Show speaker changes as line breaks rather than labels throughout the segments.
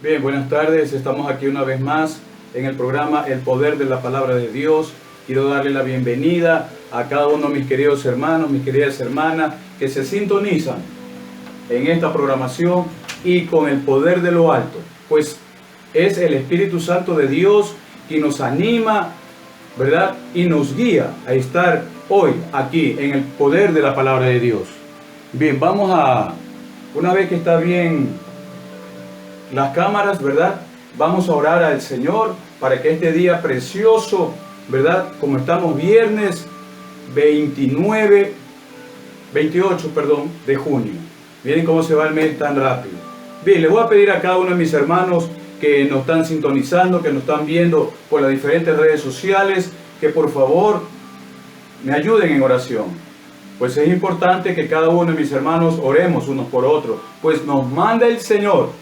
Bien, buenas tardes. Estamos aquí una vez más en el programa El Poder de la Palabra de Dios. Quiero darle la bienvenida a cada uno de mis queridos hermanos, mis queridas hermanas que se sintonizan en esta programación y con el poder de lo alto. Pues es el Espíritu Santo de Dios quien nos anima, ¿verdad? Y nos guía a estar hoy aquí en el poder de la Palabra de Dios. Bien, vamos a, una vez que está bien las cámaras, ¿verdad? Vamos a orar al Señor para que este día precioso, ¿verdad? Como estamos viernes 28 de junio. Miren cómo se va el mes tan rápido. Bien, les voy a pedir a cada uno de mis hermanos que nos están sintonizando, que nos están viendo por las diferentes redes sociales, que por favor me ayuden en oración. Pues es importante que cada uno de mis hermanos oremos unos por otros, pues nos manda el Señor.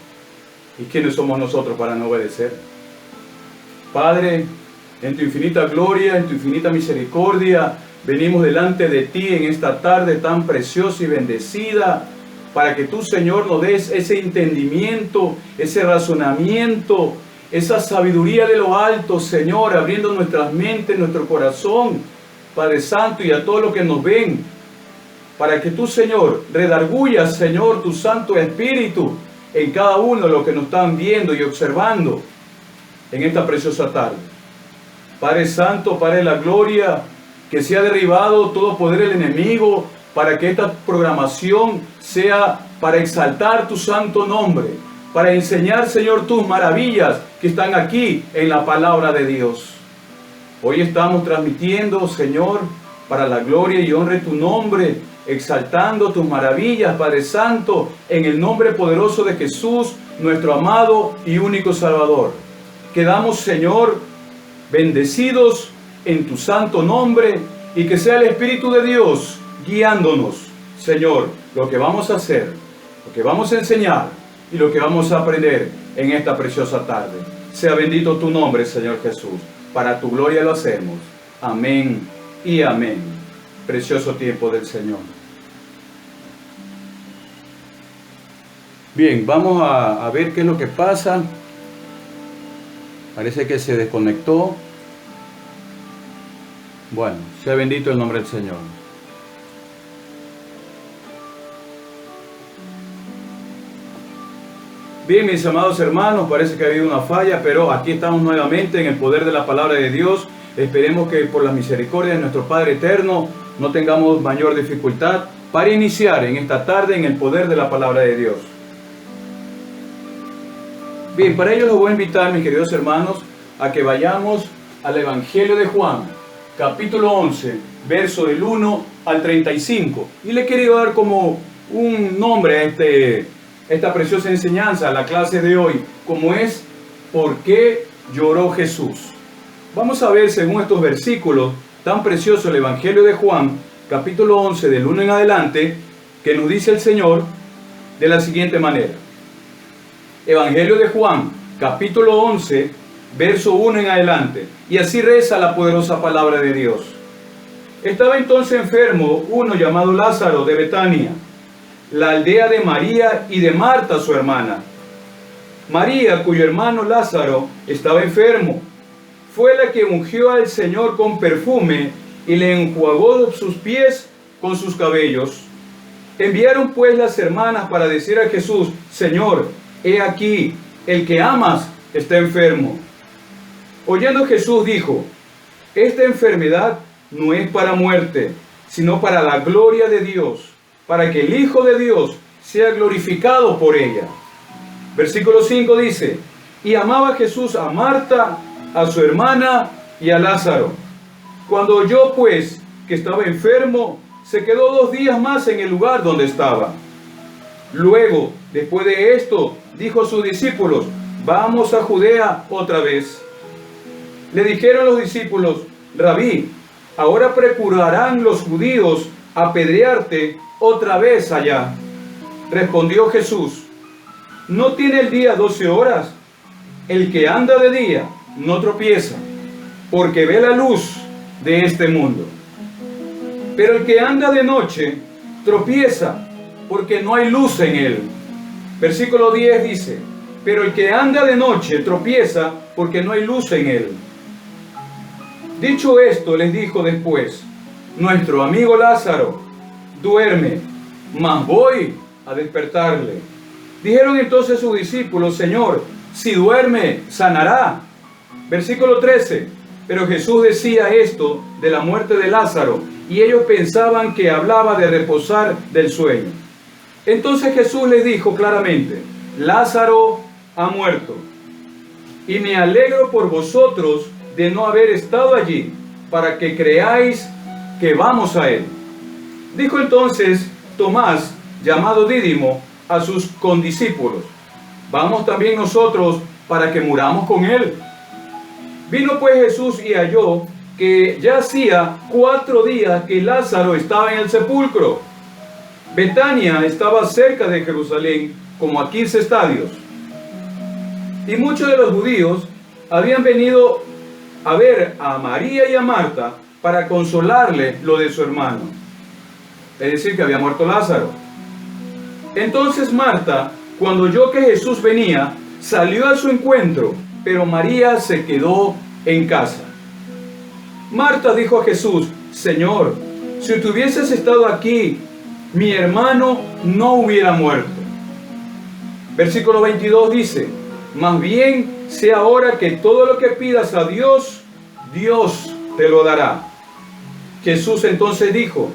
¿Y quiénes somos nosotros para no obedecer? Padre, en tu infinita gloria, en tu infinita misericordia, venimos delante de ti en esta tarde tan preciosa y bendecida, para que tú, Señor, nos des ese entendimiento, ese razonamiento, esa sabiduría de lo alto, Señor, abriendo nuestras mentes, nuestro corazón, Padre Santo, y a todos los que nos ven, para que tú, Señor, redargullas, Señor, tu Santo Espíritu en cada uno de los que nos están viendo y observando en esta preciosa tarde. Padre Santo, Padre de la gloria, que sea derribado todo poder del enemigo, para que esta programación sea para exaltar tu santo nombre, para enseñar, Señor, tus maravillas que están aquí en la palabra de Dios. Hoy estamos transmitiendo, Señor, para la gloria y honra de tu nombre, exaltando tus maravillas, Padre Santo, en el nombre poderoso de Jesús, nuestro amado y único Salvador. Quedamos, Señor, bendecidos en tu santo nombre, y que sea el Espíritu de Dios guiándonos, Señor, lo que vamos a hacer, lo que vamos a enseñar y lo que vamos a aprender en esta preciosa tarde. Sea bendito tu nombre, Señor Jesús. Para tu gloria lo hacemos. Amén y amén. Precioso tiempo del Señor. Bien, vamos a ver qué es lo que pasa. Parece que se desconectó. Bueno, sea bendito el nombre del Señor. Bien, mis amados hermanos, parece que ha habido una falla, pero aquí estamos nuevamente en el poder de la palabra de Dios. Esperemos que por la misericordia de nuestro Padre eterno no tengamos mayor dificultad para iniciar en esta tarde en el poder de la palabra de Dios. Bien, para ello los voy a invitar, mis queridos hermanos, a que vayamos al Evangelio de Juan, capítulo 11, verso del 1 al 35. Y le he querido dar como un nombre a esta preciosa enseñanza, a la clase de hoy, como es ¿por qué lloró Jesús? Vamos a ver, según estos versículos tan preciosos, el Evangelio de Juan, capítulo 11, del 1 en adelante, que nos dice el Señor de la siguiente manera. Evangelio de Juan, capítulo 11, verso 1 en adelante. Y así reza la poderosa palabra de Dios. Estaba entonces enfermo uno llamado Lázaro de Betania, la aldea de María y de Marta su hermana. María, cuyo hermano Lázaro estaba enfermo, fue la que ungió al Señor con perfume y le enjuagó sus pies con sus cabellos. Enviaron pues las hermanas para decir a Jesús: Señor, he aquí, el que amas está enfermo. Oyendo Jesús dijo: esta enfermedad no es para muerte, sino para la gloria de Dios, para que el Hijo de Dios sea glorificado por ella. Versículo 5 dice: y amaba Jesús a Marta, a su hermana y a Lázaro. Cuando oyó pues que estaba enfermo, se quedó 2 días más en el lugar donde estaba. Luego, después de esto, dijo a sus discípulos: vamos a Judea otra vez. Le dijeron los discípulos: Rabí, ahora procurarán los judíos apedrearte otra vez allá. Respondió Jesús: ¿no tiene el día 12 horas? El que anda de día no tropieza, porque ve la luz de este mundo. Pero el que anda de noche tropieza, porque no hay luz en él. Versículo 10 dice: pero el que anda de noche tropieza porque no hay luz en él. Dicho esto, les dijo después: nuestro amigo Lázaro duerme, mas voy a despertarle. Dijeron entonces sus discípulos: Señor, si duerme, sanará. Versículo 13. Pero Jesús decía esto de la muerte de Lázaro, y ellos pensaban que hablaba de reposar del sueño. Entonces Jesús les dijo claramente: Lázaro ha muerto, y me alegro por vosotros de no haber estado allí, para que creáis que vamos a él. Dijo entonces Tomás, llamado Dídimo, a sus condiscípulos: vamos también nosotros para que muramos con él. Vino pues Jesús y halló que ya hacía 4 días que Lázaro estaba en el sepulcro. Betania estaba cerca de Jerusalén, como a 15 estadios. Y muchos de los judíos habían venido a ver a María y a Marta para consolarle lo de su hermano, es decir, que había muerto Lázaro. Entonces Marta, cuando oyó que Jesús venía, salió a su encuentro, pero María se quedó en casa. Marta dijo a Jesús: Señor, si tú hubieses estado aquí, mi hermano no hubiera muerto. Versículo 22 dice: más bien sea ahora que todo lo que pidas a Dios, Dios te lo dará. Jesús entonces dijo: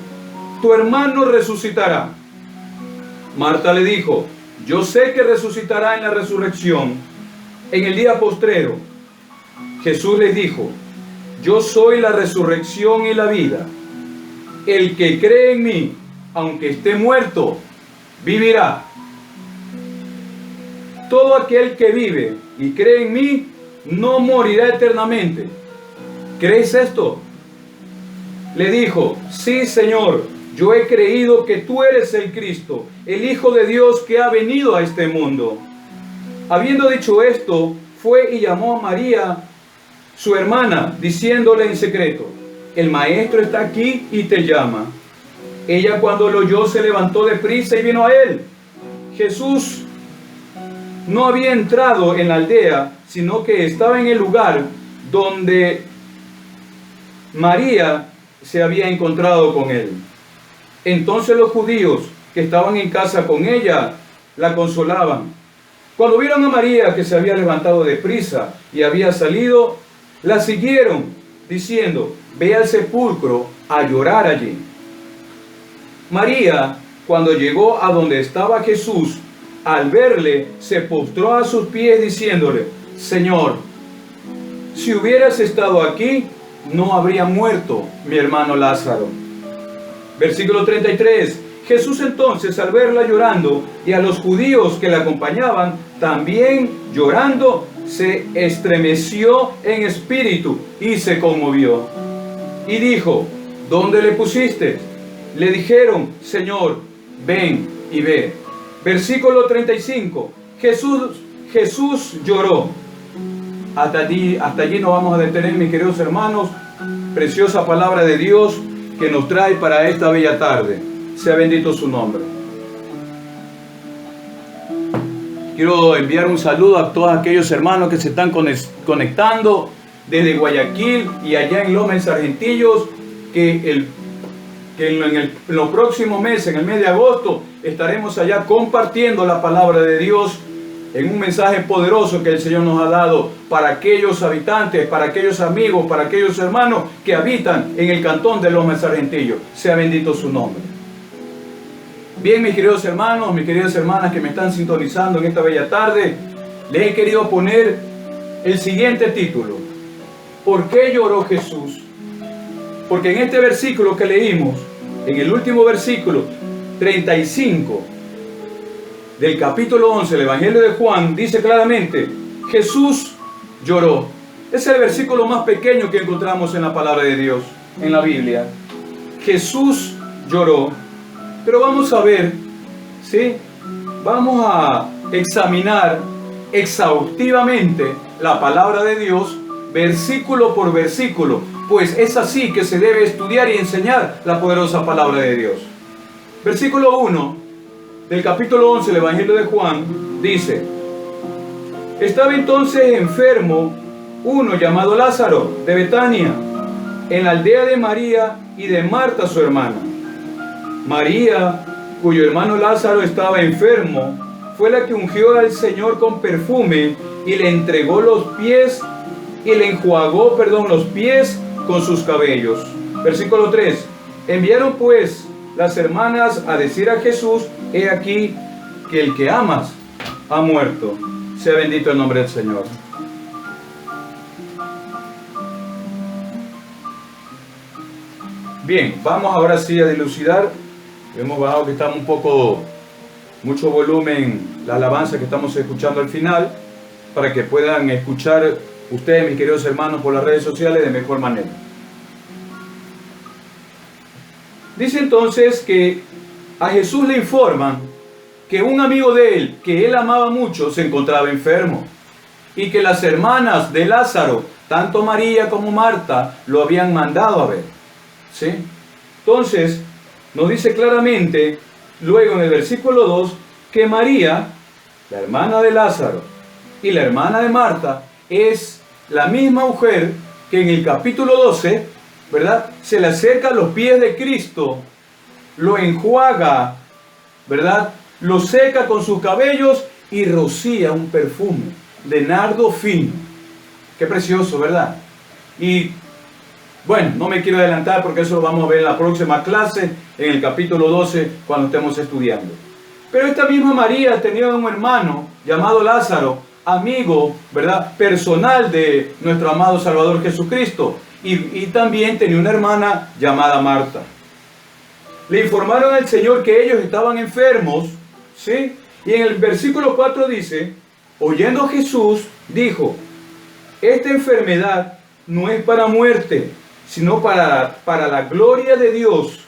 tu hermano resucitará. Marta le dijo: yo sé que resucitará en la resurrección, en el día postrero. Jesús les dijo: yo soy la resurrección y la vida. El que cree en mí, aunque esté muerto, vivirá. Todo aquel que vive y cree en mí, no morirá eternamente. ¿Crees esto? Le dijo: sí, Señor, yo he creído que tú eres el Cristo, el Hijo de Dios que ha venido a este mundo. Habiendo dicho esto, fue y llamó a María, su hermana, diciéndole en secreto: el maestro está aquí y te llama. Ella, cuando lo oyó, se levantó de prisa y vino a él. Jesús no había entrado en la aldea, sino que estaba en el lugar donde María se había encontrado con él. Entonces los judíos que estaban en casa con ella la consolaban. Cuando vieron a María, que se había levantado de prisa y había salido, la siguieron diciendo: ve al sepulcro a llorar allí. María, cuando llegó a donde estaba Jesús, al verle, se postró a sus pies diciéndole: Señor, si hubieras estado aquí, no habría muerto mi hermano Lázaro. Versículo 33. Jesús entonces, al verla llorando, y a los judíos que la acompañaban también llorando, se estremeció en espíritu y se conmovió. Y dijo: ¿dónde le pusiste? Le dijeron: Señor, ven y ve. Versículo 35. Jesús lloró. Hasta allí nos vamos a detener, mis queridos hermanos. Preciosa palabra de Dios que nos trae para esta bella tarde. Sea bendito su nombre. Quiero enviar un saludo a todos aquellos hermanos que se están conectando desde Guayaquil y allá en Loma, en Sargentillos, que en los próximos meses, en el mes de agosto, estaremos allá compartiendo la palabra de Dios en un mensaje poderoso que el Señor nos ha dado para aquellos habitantes, para aquellos amigos, para aquellos hermanos que habitan en el cantón de Loma, en Sargentillo. Sea bendito su nombre. Bien, mis queridos hermanos, mis queridas hermanas que me están sintonizando en esta bella tarde, les he querido poner el siguiente título: ¿por qué lloró Jesús? Porque en este versículo que leímos, en el último versículo 35 del capítulo 11 del Evangelio de Juan, dice claramente: Jesús lloró. Es el versículo más pequeño que encontramos en la palabra de Dios, en la Biblia. Jesús lloró. Pero vamos a ver, ¿sí? Vamos a examinar exhaustivamente la palabra de Dios, versículo por versículo, pues es así que se debe estudiar y enseñar la poderosa palabra de Dios. Versículo 1 del capítulo 11 del Evangelio de Juan dice: Estaba entonces enfermo uno llamado Lázaro, de Betania, en la aldea de María y de Marta su hermana. María, cuyo hermano Lázaro estaba enfermo, fue la que ungió al Señor con perfume y le entregó los pies y le enjuagó, los pies con sus cabellos. Versículo 3. Enviaron pues las hermanas a decir a Jesús: he aquí que el que amas ha muerto. Sea bendito el nombre del Señor. Bien, vamos ahora sí a dilucidar. Hemos bajado que estamos mucho volumen, la alabanza que estamos escuchando al final, para que puedan escuchar ustedes, mis queridos hermanos, por las redes sociales de mejor manera. Dice entonces que a Jesús le informan que un amigo de él, que él amaba mucho, se encontraba enfermo, y que las hermanas de Lázaro, tanto María como Marta, lo habían mandado a ver. ¿Sí? Entonces, nos dice claramente, luego en el versículo 2, que María, la hermana de Lázaro, y la hermana de Marta, es la misma mujer que en el capítulo 12, ¿verdad?, se le acerca a los pies de Cristo, lo enjuaga, ¿verdad?, lo seca con sus cabellos y rocía un perfume de nardo fino. Qué precioso, ¿verdad? Y bueno, no me quiero adelantar porque eso lo vamos a ver en la próxima clase, en el capítulo 12, cuando estemos estudiando. Pero esta misma María tenía un hermano llamado Lázaro, amigo, ¿verdad?, personal de nuestro amado Salvador Jesucristo. Y también tenía una hermana llamada Marta. Le informaron al Señor que ellos estaban enfermos, ¿sí? Y en el versículo 4 dice: oyendo Jesús, dijo: esta enfermedad no es para muerte, sino para la gloria de Dios,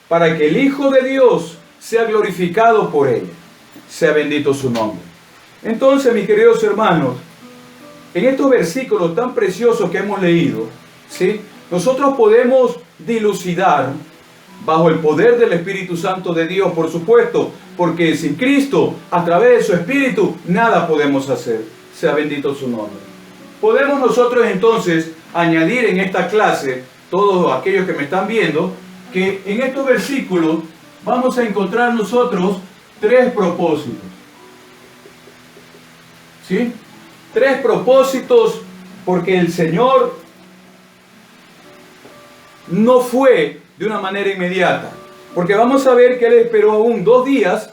para que el Hijo de Dios sea glorificado por ella. Sea bendito su nombre. Entonces, mis queridos hermanos, en estos versículos tan preciosos que hemos leído, ¿sí?, nosotros podemos dilucidar bajo el poder del Espíritu Santo de Dios, por supuesto, porque sin Cristo, a través de su Espíritu, nada podemos hacer. Sea bendito su nombre. Podemos nosotros entonces añadir en esta clase, todos aquellos que me están viendo, que en estos versículos vamos a encontrar nosotros tres propósitos. ¿Sí? Tres propósitos, porque el Señor no fue de una manera inmediata. Porque vamos a ver que Él esperó aún 2 días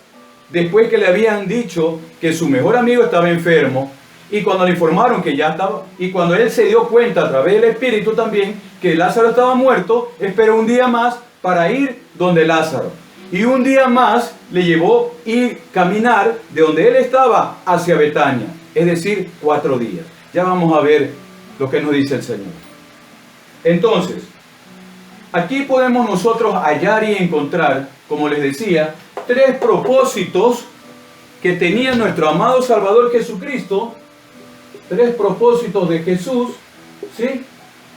después que le habían dicho que su mejor amigo estaba enfermo. Y cuando le informaron que ya estaba, y cuando Él se dio cuenta a través del Espíritu también que Lázaro estaba muerto, esperó un día más para ir donde Lázaro. Y un día más le llevó ir caminar de donde Él estaba hacia Betania. Es decir, 4 días. Ya vamos a ver lo que nos dice el Señor. Entonces, aquí podemos nosotros hallar y encontrar, como les decía, 3 propósitos que tenía nuestro amado Salvador Jesucristo. 3 propósitos de Jesús, ¿sí?,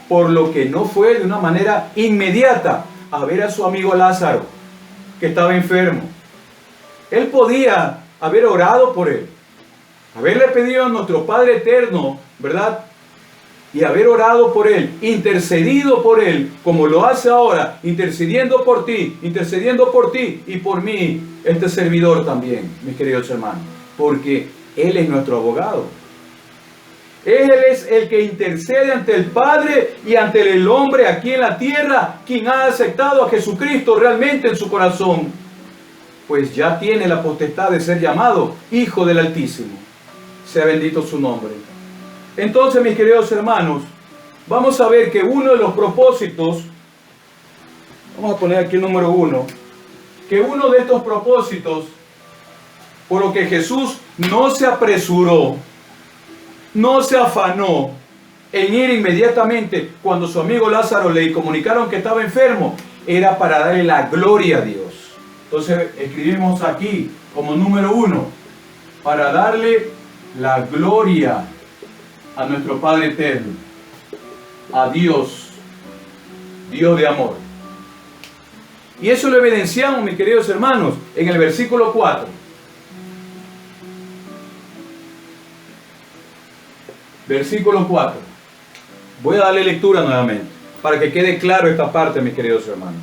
por lo que no fue de una manera inmediata a ver a su amigo Lázaro, que estaba enfermo. Él podía haber orado por él, haberle pedido a nuestro Padre eterno, ¿verdad?, y haber orado por él, intercedido por él, como lo hace ahora, intercediendo por ti y por mí, este servidor también, mis queridos hermanos, porque Él es nuestro abogado. Él es el que intercede ante el Padre y ante el hombre aquí en la tierra, quien ha aceptado a Jesucristo realmente en su corazón, pues ya tiene la potestad de ser llamado Hijo del Altísimo. Sea bendito su nombre. Entonces, mis queridos hermanos, vamos a ver que uno de los propósitos, vamos a poner aquí el número 1, que uno de estos propósitos, por lo que Jesús no se apresuró, no se afanó en ir inmediatamente cuando su amigo Lázaro le comunicaron que estaba enfermo, era para darle la gloria a Dios. Entonces escribimos aquí como número 1, para darle la gloria a nuestro Padre eterno, a Dios, Dios de amor. Y eso lo evidenciamos, mis queridos hermanos, en el versículo 4. versículo 4. Voy a darle lectura nuevamente, para que quede claro esta parte, mis queridos hermanos.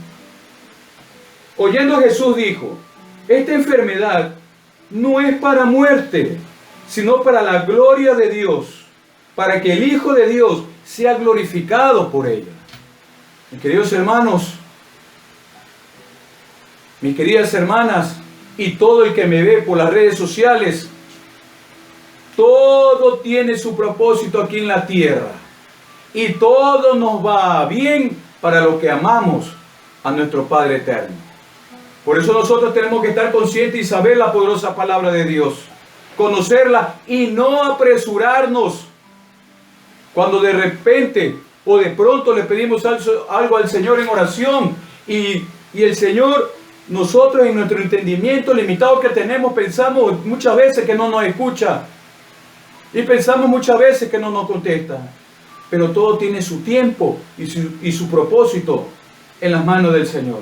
Oyendo Jesús dijo, esta enfermedad no es para muerte, sino para la gloria de Dios, para que el Hijo de Dios sea glorificado por ella. Mis queridos hermanos, mis queridas hermanas, y todo el que me ve por las redes sociales, todo tiene su propósito aquí en la tierra. Y todo nos va bien para los que amamos a nuestro Padre eterno. Por eso nosotros tenemos que estar conscientes y saber la poderosa palabra de Dios. Conocerla y no apresurarnos. Cuando de repente o de pronto le pedimos algo al Señor en oración y el Señor, nosotros en nuestro entendimiento limitado que tenemos, pensamos muchas veces que no nos escucha. Y pensamos muchas veces que no nos contesta. Pero todo tiene su tiempo y su propósito en las manos del Señor.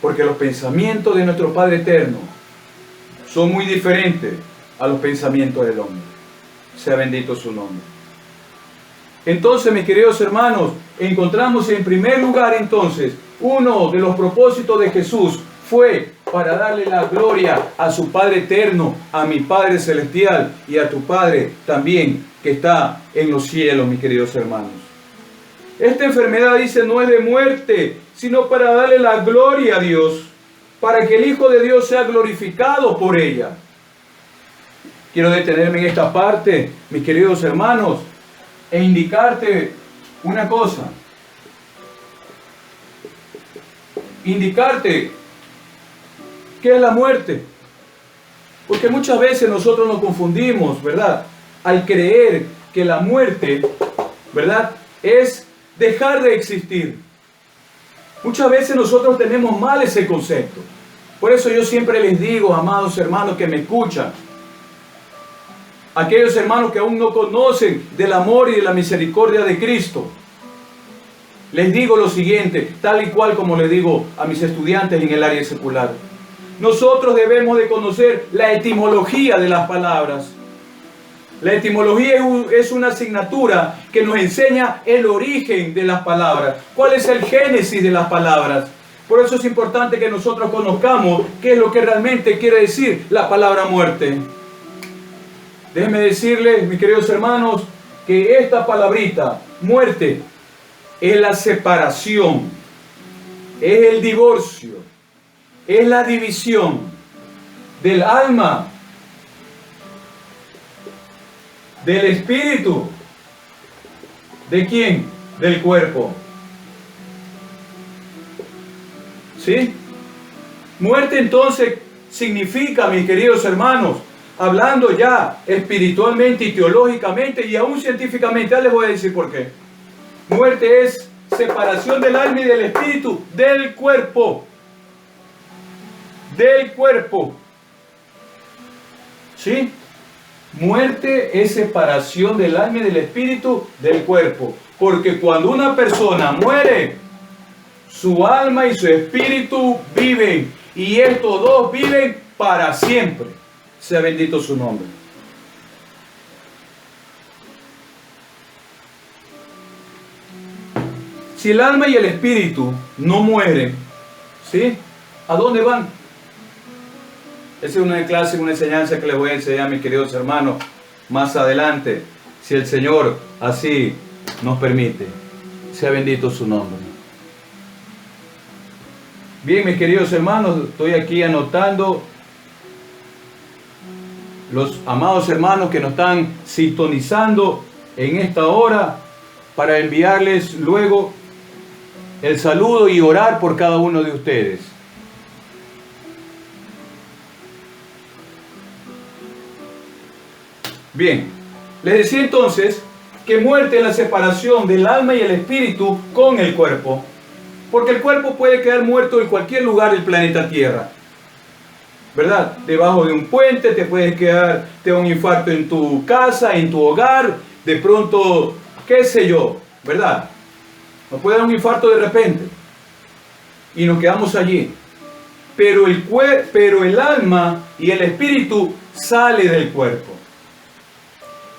Porque los pensamientos de nuestro Padre eterno son muy diferentes a los pensamientos del hombre. Sea bendito su nombre. Entonces, mis queridos hermanos, encontramos en primer lugar entonces, uno de los propósitos de Jesús fue para darle la gloria a su Padre eterno, a mi Padre celestial y a tu Padre también que está en los cielos, mis queridos hermanos. Esta enfermedad, dice, no es de muerte, sino para darle la gloria a Dios, para que el Hijo de Dios sea glorificado por ella. Quiero detenerme en esta parte, mis queridos hermanos, e indicarte una cosa. Indicarte qué es la muerte. Porque muchas veces nosotros nos confundimos, ¿verdad? Al creer que la muerte, ¿verdad?, es dejar de existir. Muchas veces nosotros tenemos mal ese concepto. Por eso yo siempre les digo, amados hermanos que me escuchan, aquellos hermanos que aún no conocen del amor y de la misericordia de Cristo, les digo lo siguiente, tal y cual como le digo a mis estudiantes en el área secular. Nosotros debemos de conocer la etimología de las palabras. La etimología es una asignatura que nos enseña el origen de las palabras. ¿Cuál es el génesis de las palabras? Por eso es importante que nosotros conozcamos qué es lo que realmente quiere decir la palabra muerte. Déjenme decirles, mis queridos hermanos, que esta palabrita, muerte, es la separación, es el divorcio, es la división del alma, del espíritu. ¿De quién? Del cuerpo. ¿Sí? Muerte entonces significa, mis queridos hermanos, hablando ya espiritualmente y teológicamente y aún científicamente, ya les voy a decir por qué. Muerte es separación del alma y del espíritu del cuerpo. Del cuerpo. ¿Sí? Muerte es separación del alma y del espíritu del cuerpo. Porque cuando una persona muere, su alma y su espíritu viven. Y estos dos viven para siempre. Sea bendito su nombre. Si el alma y el espíritu no mueren, ¿sí? ¿A dónde van? Esa es una clase, una enseñanza que les voy a enseñar, mis queridos hermanos, más adelante, si el Señor así nos permite. Sea bendito su nombre. Bien, mis queridos hermanos, estoy aquí anotando los amados hermanos que nos están sintonizando en esta hora para enviarles luego el saludo y orar por cada uno de ustedes. Bien, les decía entonces que muerte es la separación del alma y el espíritu con el cuerpo, porque el cuerpo puede quedar muerto en cualquier lugar del planeta Tierra, ¿verdad? Debajo de un puente, te puede un infarto en tu casa, en tu hogar, de pronto, qué sé yo, ¿verdad? Nos puede dar un infarto de repente y nos quedamos allí. Pero el alma y el espíritu sale del cuerpo.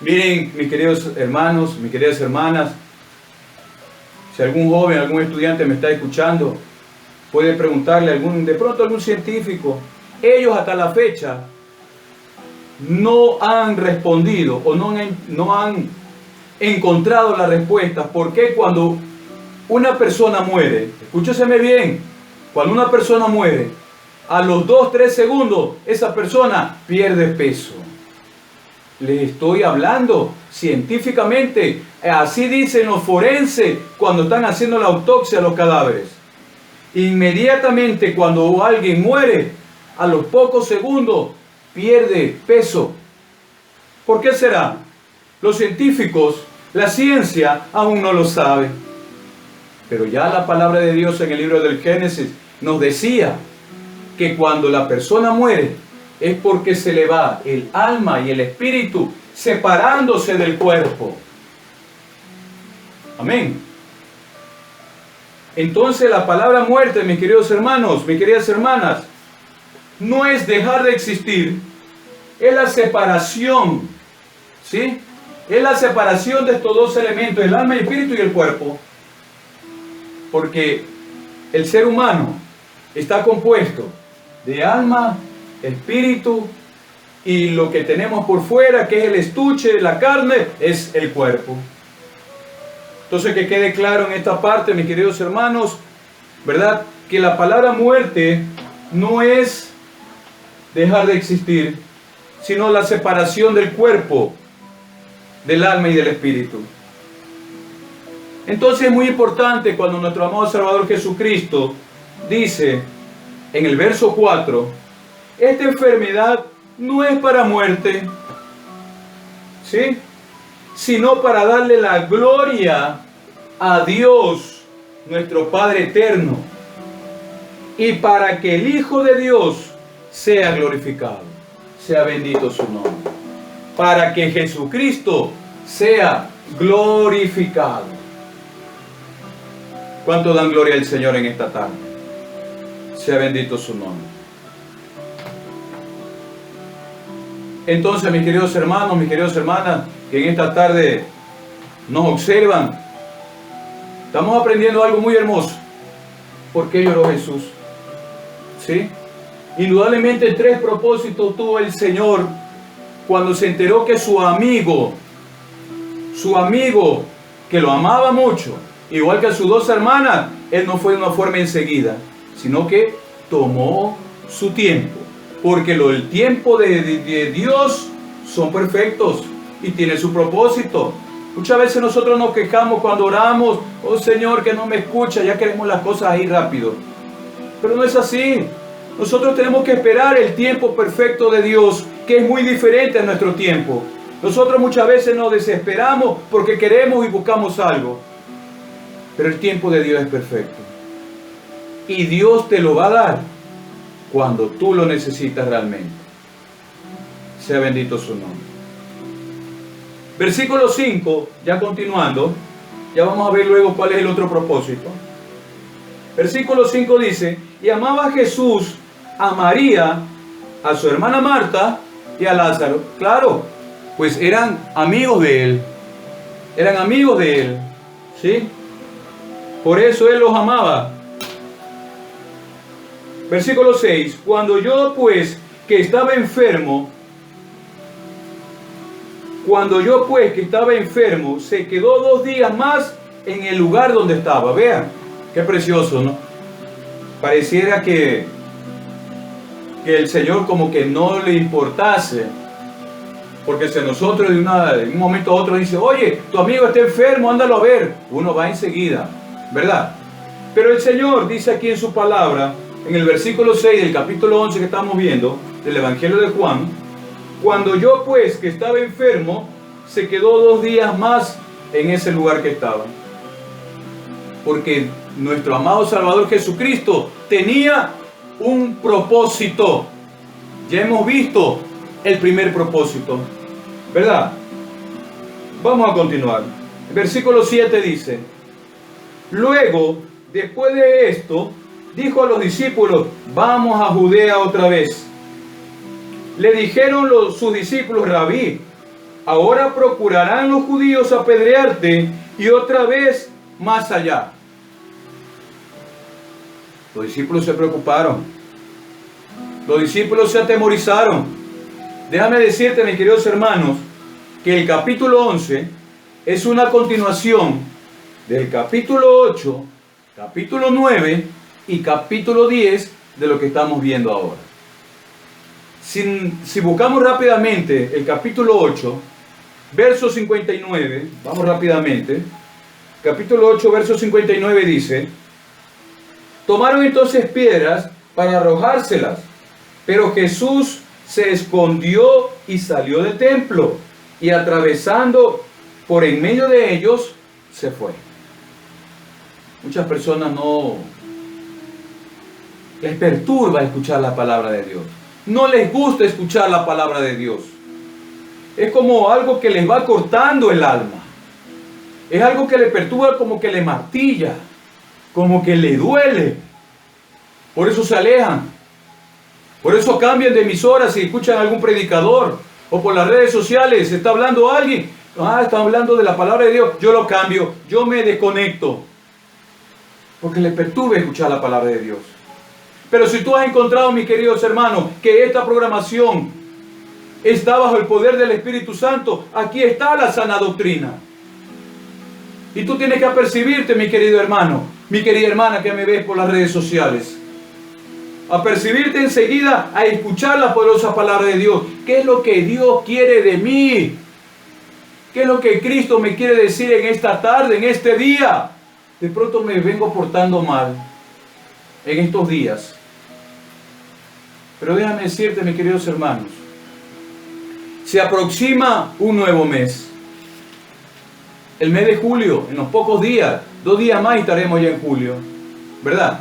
Miren, mis queridos hermanos, mis queridas hermanas, si algún joven, algún estudiante me está escuchando, puede preguntarle de pronto a algún científico. Ellos hasta la fecha no han respondido o no han encontrado la respuesta. ¿Por qué cuando una persona muere, escúcheseme bien, cuando una persona muere, a los 2-3 segundos, esa persona pierde peso? Les estoy hablando científicamente, así dicen los forenses cuando están haciendo la autopsia a los cadáveres. Inmediatamente cuando alguien muere, a los pocos segundos pierde peso. ¿Por qué será? Los científicos, la ciencia aún no lo sabe. Pero ya la palabra de Dios en el libro del Génesis nos decía que cuando la persona muere es porque se le va el alma y el espíritu separándose del cuerpo. Amén. Entonces la palabra muerte, mis queridos hermanos, mis queridas hermanas, no es dejar de existir, es la separación, ¿sí? Es la separación de estos dos elementos, el alma, el espíritu y el cuerpo. Porque el ser humano está compuesto de alma, espíritu y lo que tenemos por fuera, que es el estuche, la carne, es el cuerpo. Entonces, que quede claro en esta parte, mis queridos hermanos, ¿verdad? Que la palabra muerte no es dejar de existir, sino la separación del cuerpo, del alma y del espíritu. Entonces es muy importante cuando nuestro amado Salvador Jesucristo dice en el verso 4, esta enfermedad no es para muerte, ¿sí?, sino para darle la gloria a Dios, nuestro Padre eterno, y para que el Hijo de Dios sea glorificado, sea bendito su nombre, para que Jesucristo sea glorificado. ¿Cuánto dan gloria al Señor en esta tarde? Sea bendito su nombre. Entonces, mis queridos hermanos, mis queridas hermanas, que en esta tarde nos observan, estamos aprendiendo algo muy hermoso. ¿Por qué lloró Jesús? ¿Sí? Indudablemente 3 propósitos tuvo el Señor cuando se enteró que su amigo que lo amaba mucho, igual que a sus 2 hermanas, él no fue de una forma enseguida, sino que tomó su tiempo. Porque el tiempo de Dios son perfectos y tiene su propósito. Muchas veces nosotros nos quejamos cuando oramos, oh Señor, que no me escucha, ya queremos las cosas ahí rápido. Pero no es así. Nosotros tenemos que esperar el tiempo perfecto de Dios, que es muy diferente a nuestro tiempo. Nosotros muchas veces nos desesperamos porque queremos y buscamos algo. Pero el tiempo de Dios es perfecto. Y Dios te lo va a dar cuando tú lo necesitas realmente. Sea bendito su nombre. Versículo 5, ya continuando, ya vamos a ver luego cuál es el otro propósito. Versículo 5 dice, y amaba Jesús a María, a su hermana Marta y a Lázaro. Claro, pues eran amigos de él. Eran amigos de él. ¿Sí? Por eso él los amaba. Versículo 6. Cuando yo pues que estaba enfermo, se quedó 2 días más en el lugar donde estaba. Vean, qué precioso, ¿no? Pareciera que el Señor como que no le importase. Porque si nosotros de un momento a otro dice, oye, tu amigo está enfermo, ándalo a ver. Uno va enseguida, ¿verdad? Pero el Señor dice aquí en su palabra, en el versículo 6 del capítulo 11 que estamos viendo, del Evangelio de Juan, cuando yo pues que estaba enfermo, se quedó 2 días más en ese lugar que estaba. Porque nuestro amado Salvador Jesucristo tenía un propósito. Ya hemos visto el primer propósito, ¿verdad? Vamos a continuar. El versículo 7 dice, luego, después de esto, dijo a los discípulos, vamos a Judea otra vez. Le dijeron sus discípulos, Rabí, ahora procurarán los judíos apedrearte y otra vez más allá. Los discípulos se preocuparon. Los discípulos se atemorizaron. Déjame decirte, mis queridos hermanos, que el capítulo 11 es una continuación del capítulo 8, capítulo 9 y capítulo 10 de lo que estamos viendo ahora. Si buscamos rápidamente el capítulo 8, verso 59, vamos rápidamente. Capítulo 8, verso 59 dice: tomaron entonces piedras para arrojárselas, pero Jesús se escondió y salió del templo, y atravesando por en medio de ellos, se fue. Muchas personas no les perturba escuchar la palabra de Dios. No les gusta escuchar la palabra de Dios. Es como algo que les va cortando el alma. Es algo que le perturba, como que le martilla, como que le duele. Por eso se alejan. Por eso cambian de emisora si escuchan a algún predicador. O por las redes sociales está hablando alguien. Está hablando de la palabra de Dios. Yo lo cambio. Yo me desconecto. Porque le perturba escuchar la palabra de Dios. Pero si tú has encontrado, mis queridos hermanos, que esta programación está bajo el poder del Espíritu Santo, aquí está la sana doctrina. Y tú tienes que apercibirte, mi querido hermano, mi querida hermana que me ves por las redes sociales. Apercibirte enseguida a escuchar la poderosa palabra de Dios. ¿Qué es lo que Dios quiere de mí? ¿Qué es lo que Cristo me quiere decir en esta tarde, en este día? De pronto me vengo portando mal en estos días. Pero déjame decirte, mis queridos hermanos, se aproxima un nuevo mes. El mes de julio, en los pocos días, 2 días más y estaremos ya en julio, ¿verdad?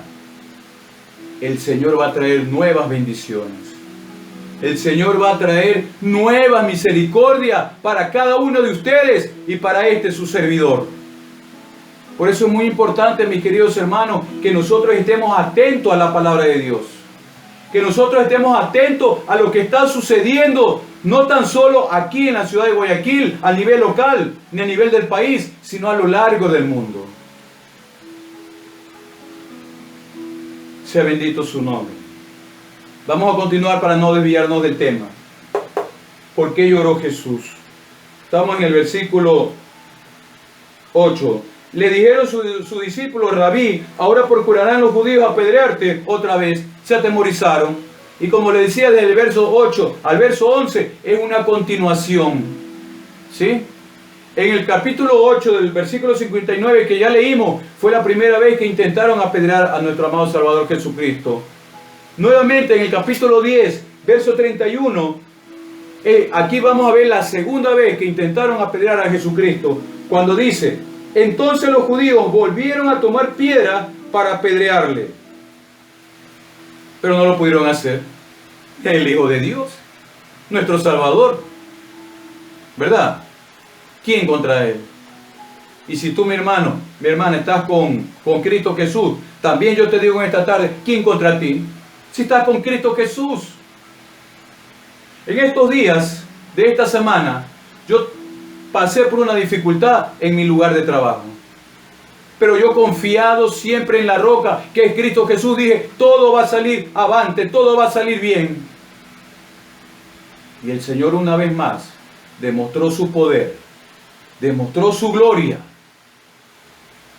El Señor va a traer nuevas bendiciones. El Señor va a traer nueva misericordia para cada uno de ustedes y para su servidor. Por eso es muy importante, mis queridos hermanos, que nosotros estemos atentos a la palabra de Dios. Que nosotros estemos atentos a lo que está sucediendo, no tan solo aquí en la ciudad de Guayaquil, a nivel local, ni a nivel del país, sino a lo largo del mundo. Sea bendito su nombre. Vamos a continuar para no desviarnos del tema. ¿Por qué lloró Jesús? Estamos en el versículo 8. Le dijeron sus discípulos: Rabí, ahora procurarán los judíos apedrearte otra vez. Se atemorizaron. Y como le decía, desde el verso 8 al verso 11 es una continuación. ¿Sí? En el capítulo 8 del versículo 59 que ya leímos, fue la primera vez que intentaron apedrear a nuestro amado Salvador Jesucristo. Nuevamente en el capítulo 10, verso 31, aquí vamos a ver la segunda vez que intentaron apedrear a Jesucristo, cuando dice: entonces los judíos volvieron a tomar piedra para apedrearle. Pero no lo pudieron hacer. El Hijo de Dios, nuestro Salvador, ¿verdad? ¿Quién contra Él? Y si tú, mi hermano, mi hermana, estás con Cristo Jesús, también yo te digo en esta tarde: ¿quién contra ti? Si estás con Cristo Jesús. En estos días de esta semana, yo pasé por una dificultad en mi lugar de trabajo. Pero yo, confiado siempre en la roca que es Cristo Jesús, dije: todo va a salir avante, todo va a salir bien. Y el Señor una vez más demostró su poder, demostró su gloria,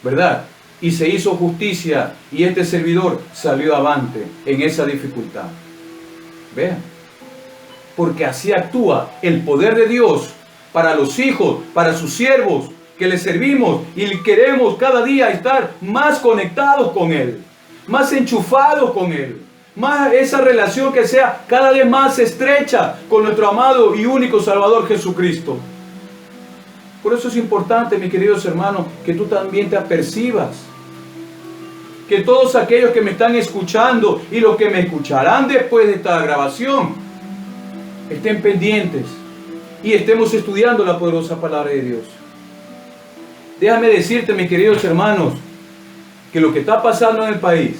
¿verdad? Y se hizo justicia, y este servidor salió avante en esa dificultad. Vean, porque así actúa el poder de Dios para los hijos, para sus siervos, que le servimos y queremos cada día estar más conectados con Él, más enchufados con Él, más esa relación que sea cada vez más estrecha con nuestro amado y único Salvador Jesucristo. Por eso es importante, mis queridos hermanos, que tú también te apercibas, que todos aquellos que me están escuchando y los que me escucharán después de esta grabación estén pendientes y estemos estudiando la poderosa palabra de Dios. Déjame decirte, mis queridos hermanos, que lo que está pasando en el país,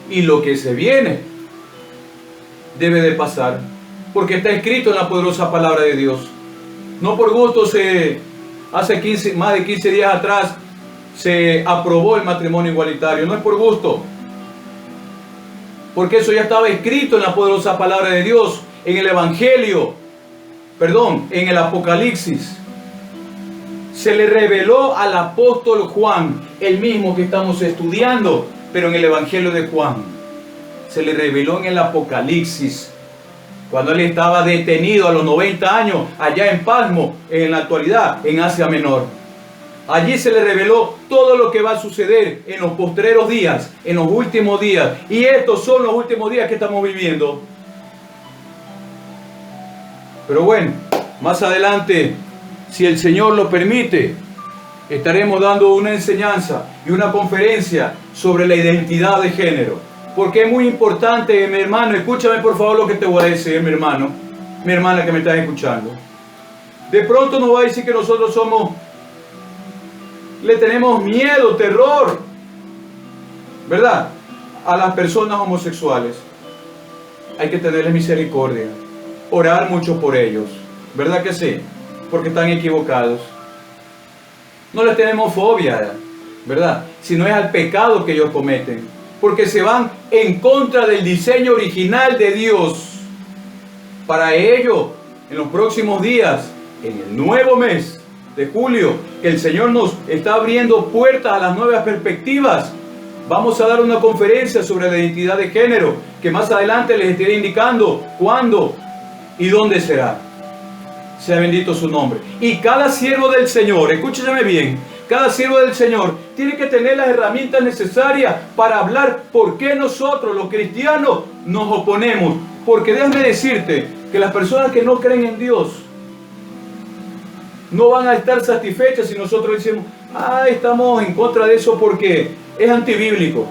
y lo que se viene, debe de pasar, porque está escrito en la poderosa palabra de Dios. No por gusto hace más de 15 días atrás se aprobó el matrimonio igualitario, no es por gusto, porque eso ya estaba escrito en la poderosa palabra de Dios, en el Evangelio, en el Apocalipsis. Se le reveló al apóstol Juan, el mismo que estamos estudiando, pero en el Evangelio de Juan. Se le reveló en el Apocalipsis, cuando él estaba detenido a los 90 años, allá en Pasmo, en la actualidad, en Asia Menor. Allí se le reveló todo lo que va a suceder en los postreros días, en los últimos días. Y estos son los últimos días que estamos viviendo. Pero bueno, más adelante, si el Señor lo permite, estaremos dando una enseñanza y una conferencia sobre la identidad de género. Porque es muy importante, mi hermano, escúchame por favor lo que te voy a decir, mi hermano, mi hermana que me estás escuchando. De pronto nos va a decir que nosotros le tenemos miedo, terror, ¿verdad?, a las personas homosexuales. Hay que tenerles misericordia, orar mucho por ellos, ¿verdad que sí? Porque están equivocados. No les tenemos fobia, ¿verdad?, si no es al pecado que ellos cometen, porque se van en contra del diseño original de Dios. Para ello, en los próximos días, en el nuevo mes de julio, que el Señor nos está abriendo puertas a las nuevas perspectivas, vamos a dar una conferencia sobre la identidad de género, que más adelante les estaré indicando cuándo y dónde será. Sea bendito su nombre. Y cada siervo del Señor, escúchame bien, cada siervo del Señor tiene que tener las herramientas necesarias para hablar por qué nosotros, los cristianos, nos oponemos. Porque déjame decirte que las personas que no creen en Dios no van a estar satisfechas si nosotros decimos, estamos en contra de eso porque es antibíblico.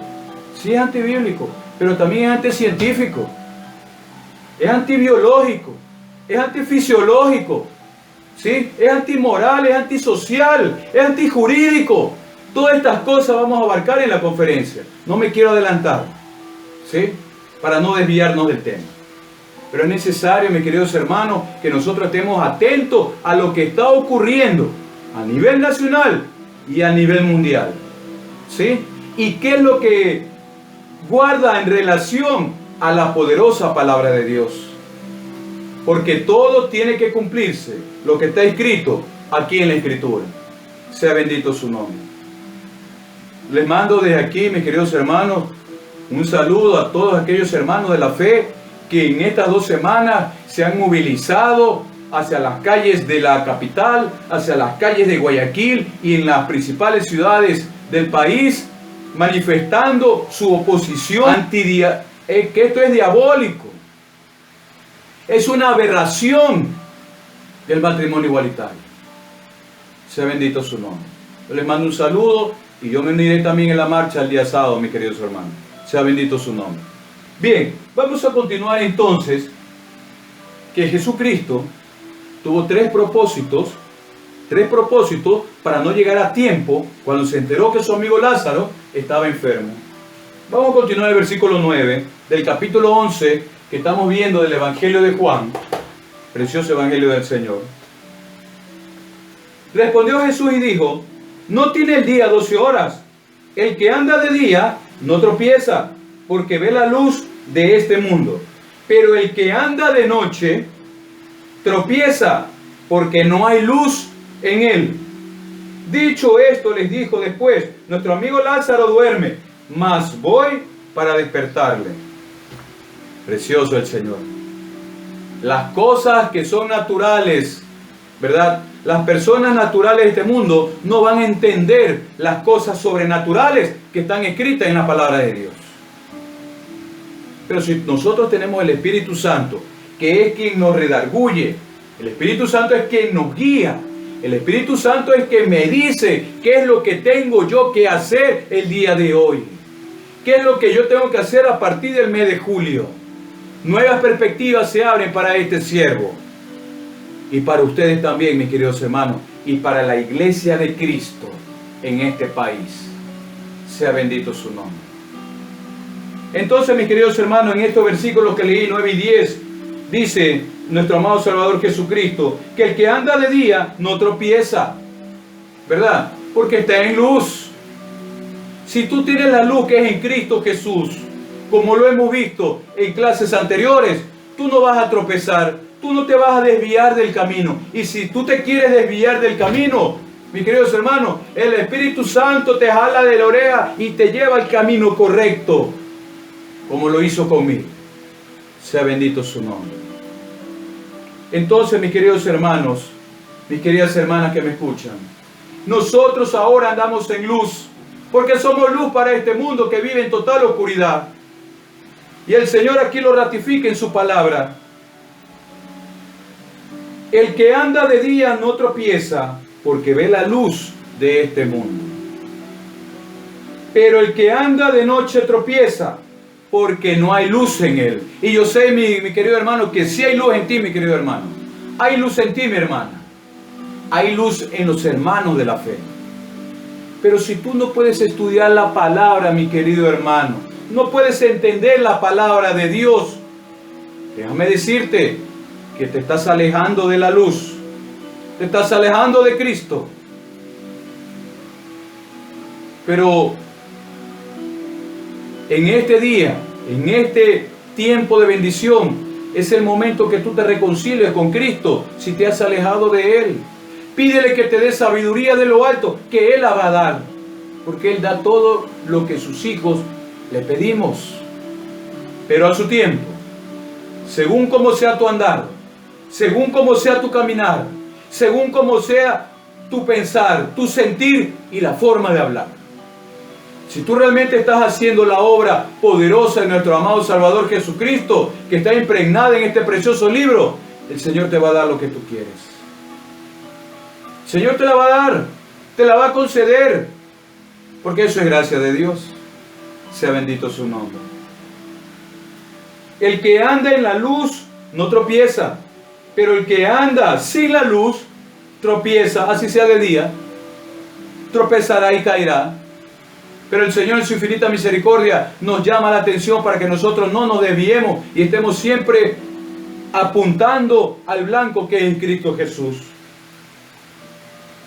Sí, es antibíblico, pero también es anticientífico, es antibiológico, es antifisiológico, ¿sí? Es antimoral, es antisocial, es antijurídico. Todas estas cosas vamos a abarcar en la conferencia. No me quiero adelantar, ¿sí?, para no desviarnos del tema. Pero es necesario, mis queridos hermanos, que nosotros estemos atentos a lo que está ocurriendo a nivel nacional y a nivel mundial, ¿sí? Y qué es lo que guarda en relación a la poderosa palabra de Dios. Porque todo tiene que cumplirse, lo que está escrito aquí en la Escritura. Sea bendito su nombre. Les mando desde aquí, mis queridos hermanos, un saludo a todos aquellos hermanos de la fe que en estas 2 semanas se han movilizado hacia las calles de la capital, hacia las calles de Guayaquil y en las principales ciudades del país, manifestando su oposición que esto es diabólico. Es una aberración del matrimonio igualitario. Sea bendito su nombre. Yo les mando un saludo y yo me uniré también en la marcha el día sábado, mis queridos hermanos. Sea bendito su nombre. Bien, vamos a continuar entonces, que Jesucristo tuvo 3 propósitos para no llegar a tiempo cuando se enteró que su amigo Lázaro estaba enfermo. Vamos a continuar el versículo 9 del capítulo 11 que estamos viendo del Evangelio de Juan, precioso Evangelio del Señor. Respondió Jesús y dijo, no tiene el día 12 horas. El que anda de día no tropieza, porque ve la luz de este mundo. Pero el que anda de noche tropieza, porque no hay luz en él. Dicho esto, les dijo después, nuestro amigo Lázaro duerme, mas voy para despertarle. Precioso el Señor. Las cosas que son naturales, ¿verdad? Las personas naturales de este mundo no van a entender las cosas sobrenaturales que están escritas en la palabra de Dios. Pero si nosotros tenemos el Espíritu Santo, que es quien nos redarguye, el Espíritu Santo es quien nos guía, el Espíritu Santo es quien me dice qué es lo que tengo yo que hacer el día de hoy, qué es lo que yo tengo que hacer a partir del mes de julio. Nuevas perspectivas se abren para este siervo y para ustedes también, mis queridos hermanos, y para la iglesia de Cristo en este país. Sea bendito su nombre. Entonces, mis queridos hermanos, en estos versículos que leí, 9 y 10, dice nuestro amado Salvador Jesucristo, que el que anda de día no tropieza, ¿verdad? Porque está en luz. Si tú tienes la luz que es en Cristo Jesús, como lo hemos visto en clases anteriores, tú no vas a tropezar, tú no te vas a desviar del camino. Y si tú te quieres desviar del camino, mis queridos hermanos, el Espíritu Santo te jala de la oreja y te lleva al camino correcto, como lo hizo conmigo. Sea bendito su nombre. Entonces, mis queridos hermanos, mis queridas hermanas que me escuchan, nosotros ahora andamos en luz, porque somos luz para este mundo que vive en total oscuridad. Y el Señor aquí lo ratifica en su palabra. El que anda de día no tropieza, porque ve la luz de este mundo. Pero el que anda de noche tropieza, porque no hay luz en él. Y yo sé, mi querido hermano, que sí hay luz en ti, mi querido hermano. Hay luz en ti, mi hermana. Hay luz en los hermanos de la fe. Pero si tú no puedes estudiar la palabra, mi querido hermano, no puedes entender la palabra de Dios, déjame decirte que te estás alejando de la luz. Te estás alejando de Cristo. Pero en este día, en este tiempo de bendición, es el momento que tú te reconcilies con Cristo si te has alejado de Él. Pídele que te dé sabiduría de lo alto, que Él la va a dar. Porque Él da todo lo que sus hijos le pedimos. Pero a su tiempo, según como sea tu andar, según como sea tu caminar, según como sea tu pensar, tu sentir y la forma de hablar. Si tú realmente estás haciendo la obra poderosa de nuestro amado Salvador Jesucristo, que está impregnada en este precioso libro, el Señor te va a dar lo que tú quieres. El Señor te la va a dar, te la va a conceder, porque eso es gracia de Dios. Sea bendito su nombre. El que anda en la luz no tropieza, pero el que anda sin la luz tropieza, así sea de día, tropezará y caerá. Pero el Señor en su infinita misericordia nos llama la atención para que nosotros no nos desviemos y estemos siempre apuntando al blanco que es Cristo Jesús.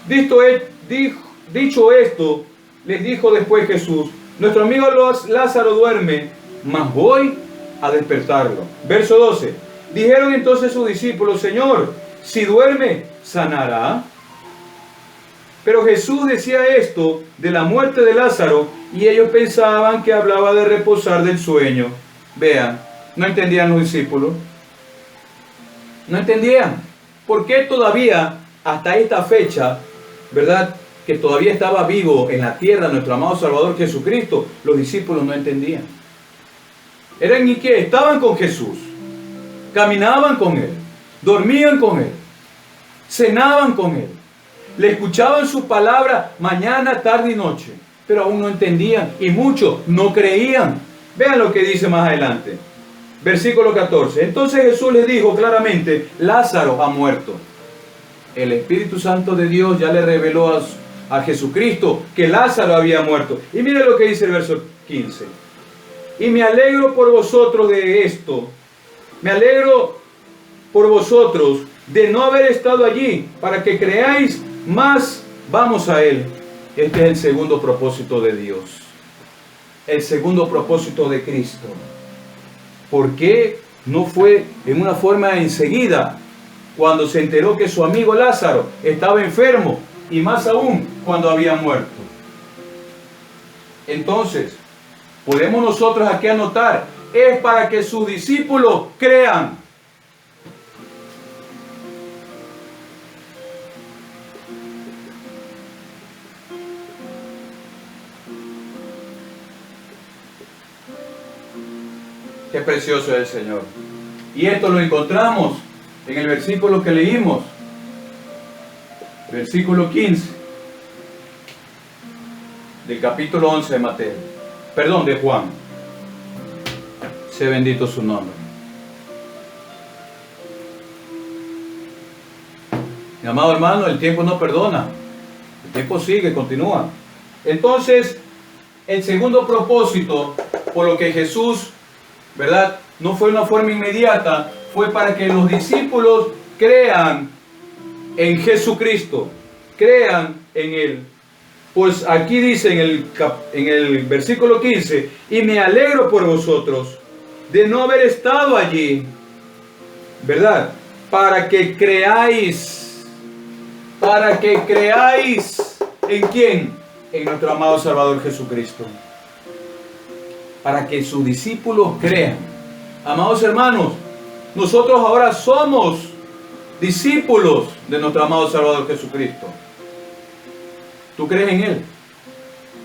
Dicho esto, les dijo después Jesús: nuestro amigo Lázaro duerme, mas voy a despertarlo. Verso 12. Dijeron entonces sus discípulos: Señor, si duerme, sanará. Pero Jesús decía esto de la muerte de Lázaro y ellos pensaban que hablaba de reposar del sueño. Vean, no entendían los discípulos. No entendían. ¿Por qué todavía, hasta esta fecha, verdad, que todavía estaba vivo en la tierra nuestro amado Salvador Jesucristo, los discípulos no entendían? Eran y que estaban con Jesús, caminaban con Él, dormían con Él, cenaban con Él, le escuchaban su palabra mañana, tarde y noche, pero aún no entendían y muchos no creían. Vean lo que dice más adelante, versículo 14. Entonces Jesús les dijo claramente: Lázaro ha muerto. El Espíritu Santo de Dios ya le reveló a Jesucristo que Lázaro había muerto. Y miren lo que dice el verso 15. Y me alegro por vosotros de esto. Me alegro por vosotros de no haber estado allí, para que creáis, más vamos a Él. Este es el segundo propósito de Dios. El segundo propósito de Cristo. ¿Por qué no fue en una forma enseguida, cuando se enteró que su amigo Lázaro estaba enfermo, y más aún cuando había muerto? Entonces, podemos nosotros aquí anotar, es para que sus discípulos crean. Qué precioso es el Señor. Y esto lo encontramos en el versículo que leímos, versículo 15 del capítulo 11 de Mateo, perdón, de Juan. Sea bendito su nombre. Mi amado hermano, el tiempo no perdona, el tiempo sigue, continúa. Entonces, el segundo propósito por lo que Jesús, ¿verdad? No fue una forma inmediata, fue para que los discípulos crean en Jesucristo, crean en Él. Pues aquí dice en el versículo 15, y me alegro por vosotros de no haber estado allí, ¿verdad? Para que creáis ¿en quién? En nuestro amado Salvador Jesucristo. Para que sus discípulos crean. Amados hermanos, nosotros ahora somos discípulos de nuestro amado Salvador Jesucristo. ¿Tú crees en Él?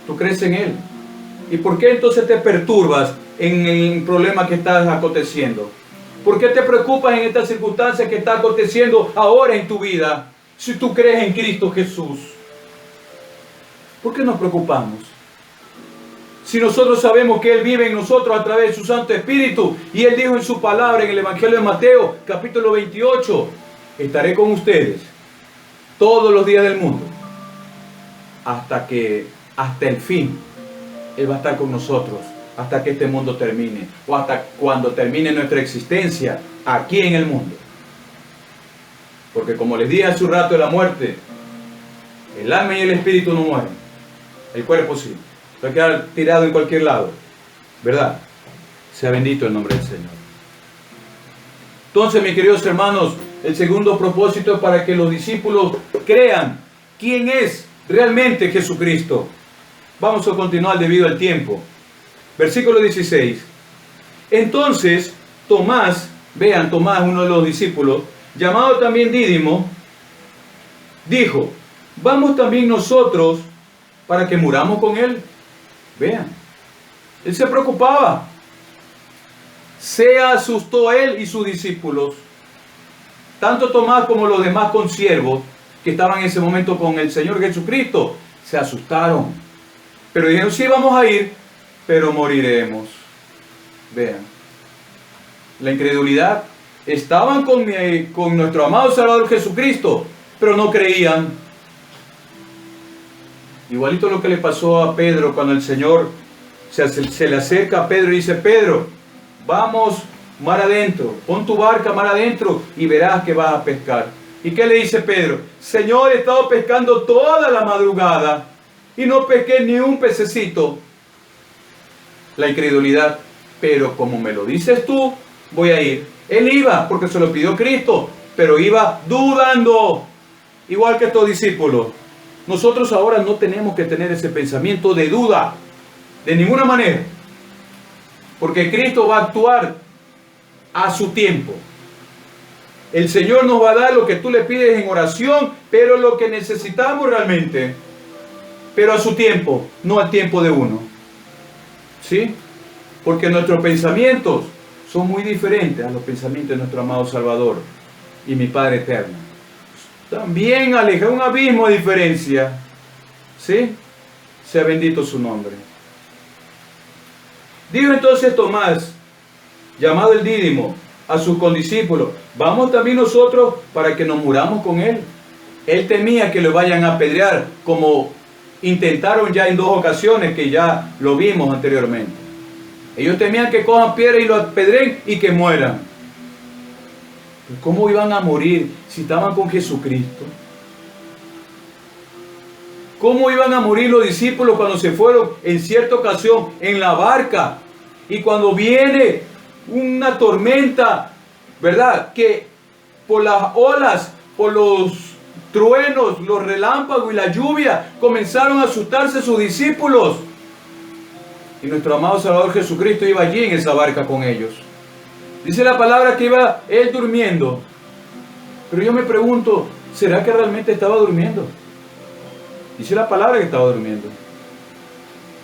¿Tú crees en Él? ¿Y por qué entonces te perturbas en el problema que estás aconteciendo? ¿Por qué te preocupas en esta circunstancia que está aconteciendo ahora en tu vida? Si tú crees en Cristo Jesús. ¿Por qué nos preocupamos? Si nosotros sabemos que Él vive en nosotros a través de su Santo Espíritu. Y Él dijo en su palabra en el Evangelio de Mateo, capítulo 28. Estaré con ustedes todos los días del mundo. Hasta el fin. Él va a estar con nosotros. Hasta que este mundo termine. O hasta cuando termine nuestra existencia aquí en el mundo. Porque como les dije hace un rato de la muerte, el alma y el espíritu no mueren. El cuerpo sí. Va a quedar tirado en cualquier lado. ¿Verdad? Sea bendito el nombre del Señor. Entonces, mis queridos hermanos, el segundo propósito es para que los discípulos crean quién es realmente Jesucristo. Vamos a continuar debido al tiempo. Versículo 16. Entonces, Tomás, vean, Tomás, uno de los discípulos, llamado también Dídimo, dijo, ¿vamos también nosotros para que muramos con Él? Vean, Él se preocupaba. Se asustó Él y sus discípulos. Tanto Tomás como los demás consiervos que estaban en ese momento con el Señor Jesucristo, se asustaron. Pero dijeron, sí, vamos a ir, pero moriremos. Vean, la incredulidad. Estaban con nuestro amado Salvador Jesucristo, pero no creían. Igualito lo que le pasó a Pedro cuando el Señor se le acerca a Pedro y dice, Pedro, vamos mar adentro, pon tu barca mar adentro y verás que vas a pescar. ¿Y qué le dice Pedro? Señor, he estado pescando toda la madrugada y no pesqué ni un pececito. La incredulidad. Pero como me lo dices tú, voy a ir. Él iba porque se lo pidió Cristo, pero iba dudando, igual que estos discípulos. Nosotros ahora no tenemos que tener ese pensamiento de duda, de ninguna manera, porque Cristo va a actuar a su tiempo. El Señor nos va a dar lo que tú le pides en oración, pero lo que necesitamos realmente, pero a su tiempo, no al tiempo de uno. ¿Sí? Porque nuestros pensamientos son muy diferentes a los pensamientos de nuestro amado Salvador y mi Padre eterno. También aleja un abismo de diferencia. ¿Sí? Sea bendito su nombre. Dijo entonces Tomás, llamado el Dídimo, a sus condiscípulos, vamos también nosotros para que nos muramos con Él. Él temía que lo vayan a apedrear, como intentaron ya en 2 ocasiones, que ya lo vimos anteriormente. Ellos temían que cojan piedra y lo apedreen y que mueran. ¿Cómo iban a morir si estaban con Jesucristo? ¿Cómo iban a morir los discípulos cuando se fueron en cierta ocasión en la barca? Y cuando viene una tormenta, ¿verdad? Que por las olas, por los truenos, los relámpagos y la lluvia, comenzaron a asustarse sus discípulos. Y nuestro amado Salvador Jesucristo iba allí en esa barca con ellos. Dice la palabra que iba Él durmiendo. Pero yo me pregunto, ¿será que realmente estaba durmiendo? Dice la palabra que estaba durmiendo.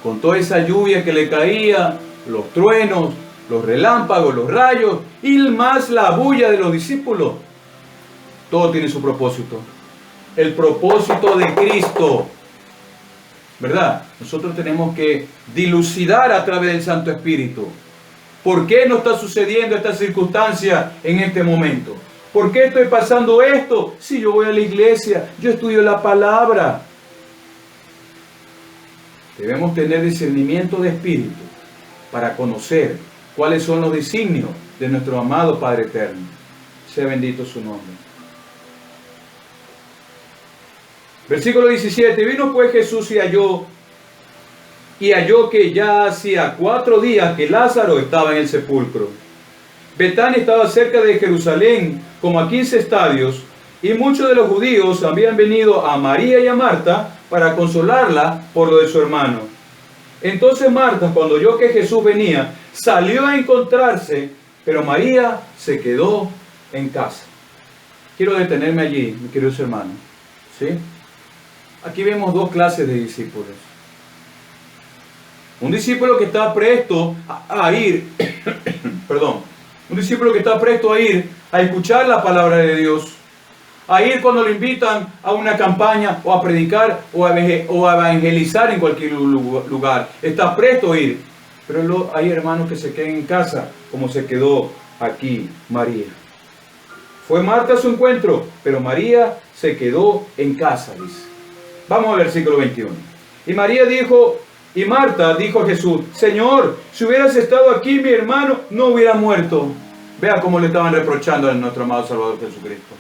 Con toda esa lluvia que le caía, los truenos, los relámpagos, los rayos y más la bulla de los discípulos. Todo tiene su propósito. El propósito de Cristo. ¿Verdad? Nosotros tenemos que dilucidar a través del Santo Espíritu. ¿Por qué no está sucediendo esta circunstancia en este momento? ¿Por qué estoy pasando esto? Si yo voy a la iglesia, yo estudio la palabra. Debemos tener discernimiento de espíritu para conocer cuáles son los designios de nuestro amado Padre Eterno. Sea bendito su nombre. Versículo 17. Vino pues Jesús y halló que ya hacía 4 días que Lázaro estaba en el sepulcro. Betania estaba cerca de Jerusalén, como a 15 estadios, y muchos de los judíos habían venido a María y a Marta para consolarla por lo de su hermano. Entonces Marta, cuando oyó que Jesús venía, salió a encontrarse, pero María se quedó en casa. Quiero detenerme allí, mis queridos hermanos. ¿Sí? Aquí vemos 2 clases de discípulos. Un discípulo que está presto a ir, un discípulo que está presto a ir a escuchar la palabra de Dios, a ir cuando lo invitan a una campaña o a predicar o a evangelizar en cualquier lugar. Está presto a ir. Pero hay hermanos que se quedan en casa, como se quedó aquí María. Fue Marta a su encuentro, pero María se quedó en casa, dice. Vamos al versículo 21. Y Marta dijo a Jesús: Señor, si hubieras estado aquí, mi hermano no hubiera muerto. Vea cómo le estaban reprochando a nuestro amado Salvador Jesucristo.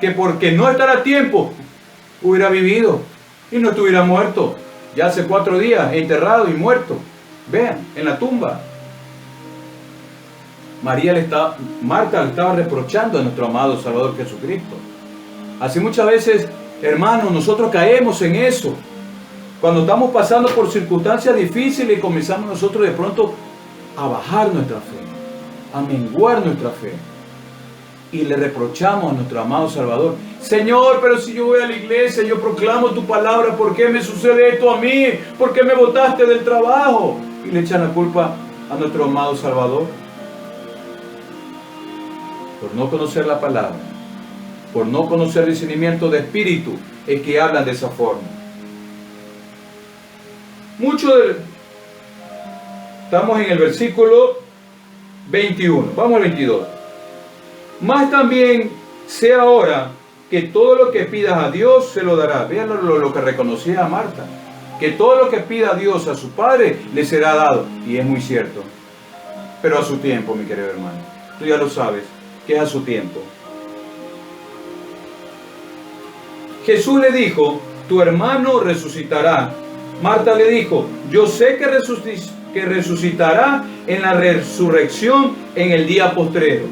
Que porque no estará a tiempo, hubiera vivido y no estuviera muerto. Ya hace 4 días enterrado y muerto. Vean, en la tumba. Marta le estaba reprochando a nuestro amado Salvador Jesucristo. Así muchas veces, hermanos, nosotros caemos en eso. Cuando estamos pasando por circunstancias difíciles, comenzamos nosotros de pronto a bajar nuestra fe, a menguar nuestra fe. Y le reprochamos a nuestro amado Salvador: Señor, pero si yo voy a la iglesia, yo proclamo tu palabra, ¿por qué me sucede esto a mí? ¿Por qué me botaste del trabajo? Y le echan la culpa a nuestro amado Salvador. Por no conocer la palabra, por no conocer el discernimiento de espíritu, es que hablan de esa forma. Estamos en el versículo 21. Vamos al 22. Más también sé ahora que todo lo que pidas a Dios se lo dará. Vean lo que reconocía a Marta. Que todo lo que pida a Dios, a su Padre, le será dado. Y es muy cierto. Pero a su tiempo, mi querido hermano. Tú ya lo sabes, que es a su tiempo. Jesús le dijo: tu hermano resucitará. Marta le dijo: yo sé que resucitará en la resurrección en el día postrero.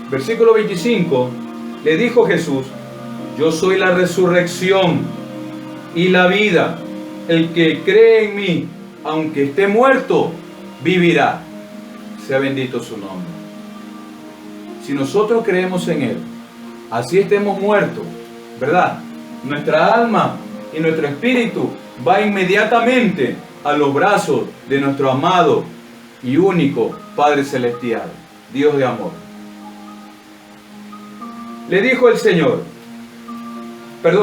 Versículo 25, le dijo Jesús: yo soy la resurrección y la vida. El que cree en mí, aunque esté muerto, vivirá. Sea bendito su nombre. Si nosotros creemos en Él, así estemos muertos, ¿verdad? Nuestra alma y nuestro espíritu va inmediatamente a los brazos de nuestro amado y único Padre Celestial, Dios de amor. Le dijo el Señor,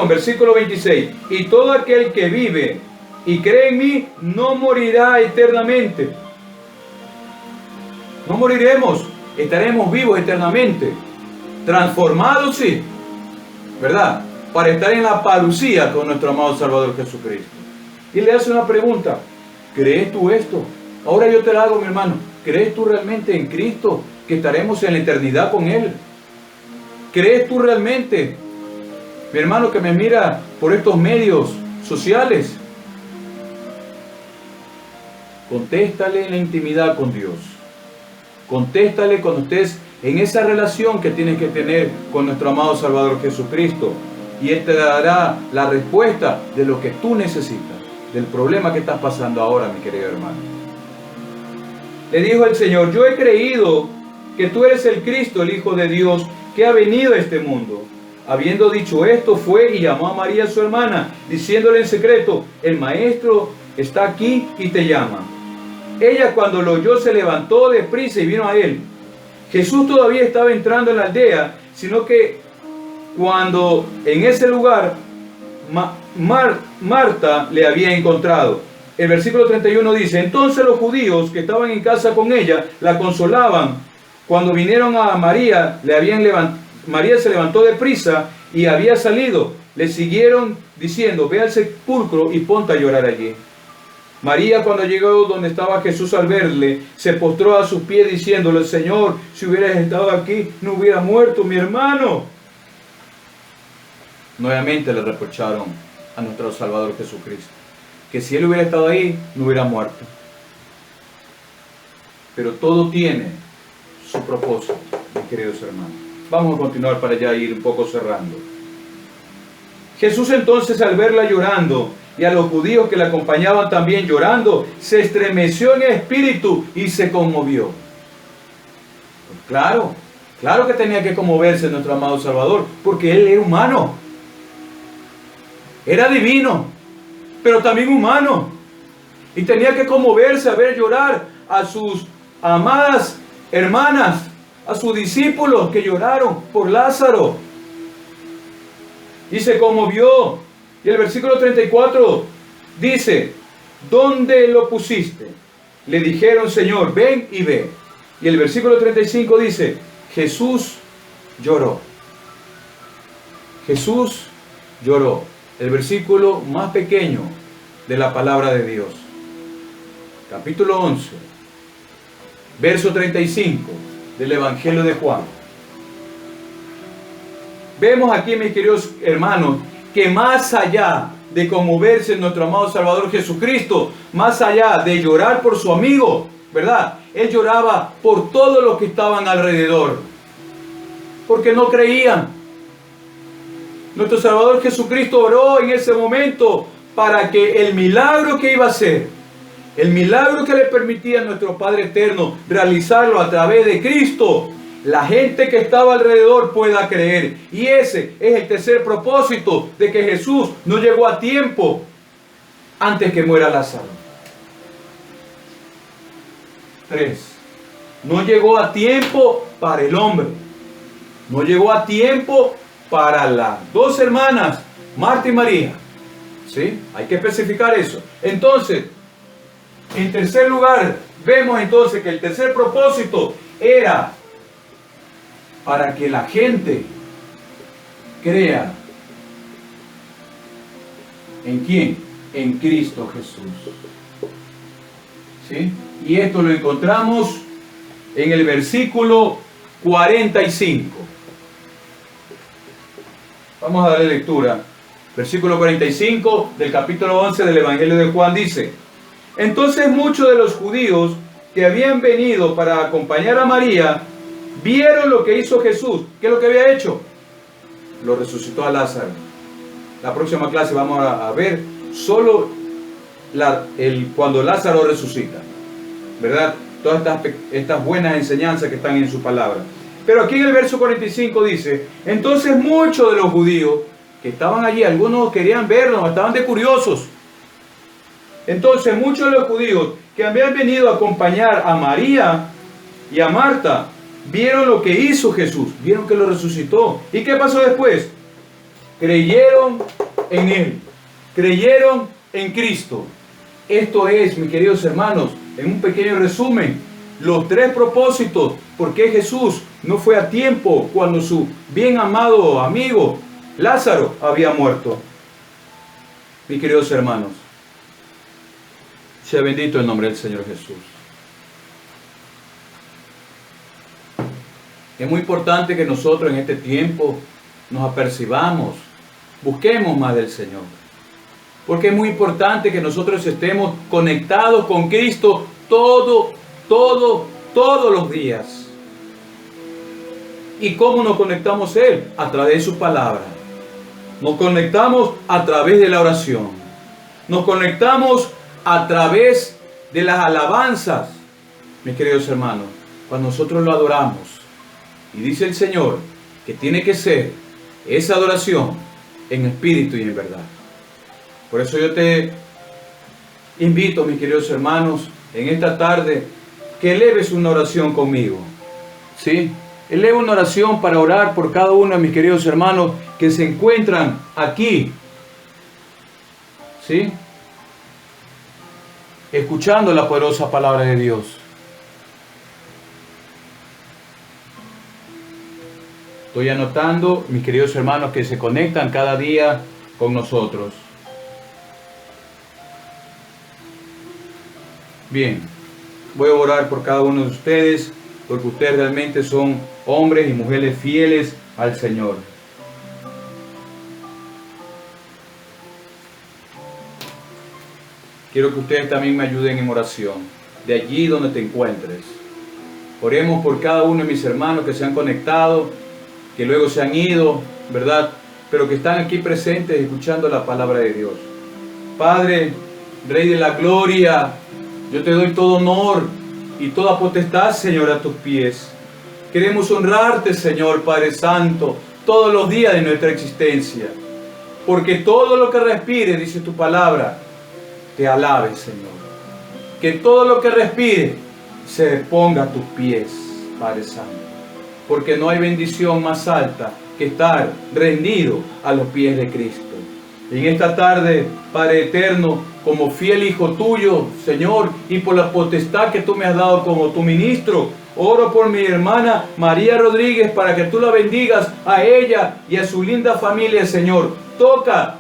versículo 26, y todo aquel que vive y cree en mí no morirá eternamente. No moriremos, estaremos vivos eternamente, transformados, sí, ¿verdad? Para estar en la parucía con nuestro amado Salvador Jesucristo. Y le hace una pregunta: ¿crees tú esto? Ahora yo te la hago, mi hermano. ¿Crees tú realmente en Cristo, que estaremos en la eternidad con Él? ¿Crees tú realmente, mi hermano que me mira por estos medios sociales? Contéstale en la intimidad con Dios. Contéstale cuando estés en esa relación que tienes que tener con nuestro amado Salvador Jesucristo. Y Él te dará la respuesta de lo que tú necesitas, del problema que estás pasando ahora, mi querido hermano. Le dijo el Señor: yo he creído que tú eres el Cristo, el Hijo de Dios, que ha venido a este mundo. Habiendo dicho esto, fue y llamó a María, su hermana, diciéndole en secreto: el Maestro está aquí y te llama. Ella, cuando lo oyó, se levantó deprisa y vino a él. Jesús todavía estaba entrando en la aldea, sino que cuando en ese lugar Marta le había encontrado. El versículo 31 dice: entonces los judíos que estaban en casa con ella la consolaban. Cuando vinieron a María, María se levantó deprisa y había salido. Le siguieron diciendo: ve al sepulcro y ponte a llorar allí. María, cuando llegó donde estaba Jesús al verle, se postró a sus pies diciéndole: Señor, si hubieras estado aquí, no hubiera muerto mi hermano. Nuevamente le reprocharon a nuestro Salvador Jesucristo que si Él hubiera estado ahí, no hubiera muerto. Pero todo tiene su propósito, mis queridos hermanos. Vamos a continuar para ya ir un poco cerrando. Jesús entonces, al verla llorando, y a los judíos que la acompañaban también llorando, se estremeció en espíritu y se conmovió. Pues claro que tenía que conmoverse nuestro amado Salvador, porque Él era humano. Era divino, pero también humano. Y tenía que conmoverse a ver llorar a sus amadas hermanas, a sus discípulos que lloraron por Lázaro. Y se conmovió. Y el versículo 34 dice: ¿dónde lo pusiste? Le dijeron: Señor, ven y ve. Y el versículo 35 dice: Jesús lloró. Jesús lloró. El versículo más pequeño de la palabra de Dios. Capítulo 11, verso 35 del Evangelio de Juan. Vemos aquí, mis queridos hermanos, que más allá de conmoverse en nuestro amado Salvador Jesucristo, más allá de llorar por su amigo, ¿verdad? Él lloraba por todos los que estaban alrededor, porque no creían. Nuestro Salvador Jesucristo oró en ese momento para que el milagro que iba a hacer, el milagro que le permitía a nuestro Padre Eterno realizarlo a través de Cristo, la gente que estaba alrededor pueda creer. Y ese es el tercer propósito, de que Jesús no llegó a tiempo antes que muera Lázaro. 3. No llegó a tiempo para el hombre. No llegó a tiempo para las dos hermanas, Marta y María. ¿Sí? Hay que especificar eso. Entonces, en tercer lugar, vemos entonces que el tercer propósito era para que la gente crea. ¿En quién? En Cristo Jesús. ¿Sí? Y esto lo encontramos en el versículo 45. Vamos a darle lectura. Versículo 45 del capítulo 11 del Evangelio de Juan dice: entonces muchos de los judíos que habían venido para acompañar a María vieron lo que hizo Jesús. ¿Qué es lo que había hecho? Lo resucitó a Lázaro. La próxima clase vamos a ver solo cuando Lázaro resucita, ¿verdad? Todas estas buenas enseñanzas que están en su palabra. Pero aquí en el verso 45 dice: entonces muchos de los judíos que estaban allí, algunos querían verlo, estaban de curiosos. Entonces muchos de los judíos que habían venido a acompañar a María y a Marta vieron lo que hizo Jesús, vieron que lo resucitó. ¿Y qué pasó después? Creyeron en Él, creyeron en Cristo. Esto es, mis queridos hermanos, en un pequeño resumen, los tres propósitos por qué Jesús no fue a tiempo cuando su bien amado amigo Lázaro había muerto. Mis queridos hermanos, sea bendito el nombre del Señor Jesús. Es muy importante que nosotros en este tiempo nos apercibamos, busquemos más del Señor. Porque es muy importante que nosotros estemos conectados con Cristo todos los días. ¿Y cómo nos conectamos a Él? A través de su palabra. Nos conectamos a través de la oración. Nos conectamos a través de las alabanzas, mis queridos hermanos, cuando nosotros lo adoramos. Y dice el Señor que tiene que ser esa adoración en espíritu y en verdad. Por eso yo te invito, mis queridos hermanos, en esta tarde, que eleves una oración conmigo. ¿Sí? Eleva una oración para orar por cada uno de mis queridos hermanos que se encuentran aquí. ¿Sí? Escuchando la poderosa palabra de Dios. Estoy anotando, mis queridos hermanos, que se conectan cada día con nosotros. Bien, voy a orar por cada uno de ustedes, porque ustedes realmente son hombres y mujeres fieles al Señor. Quiero que ustedes también me ayuden en oración, de allí donde te encuentres. Oremos por cada uno de mis hermanos que se han conectado, que luego se han ido, ¿verdad? Pero que están aquí presentes escuchando la palabra de Dios. Padre, Rey de la Gloria, yo te doy todo honor y toda potestad, Señor, a tus pies. Queremos honrarte, Señor, Padre Santo, todos los días de nuestra existencia. Porque todo lo que respire, dice tu palabra, te alabe, Señor. Que todo lo que respire se ponga a tus pies, Padre Santo. Porque no hay bendición más alta que estar rendido a los pies de Cristo. En esta tarde, Padre eterno, como fiel hijo tuyo, Señor, y por la potestad que tú me has dado como tu ministro, oro por mi hermana María Rodríguez para que tú la bendigas a ella y a su linda familia, Señor. Toca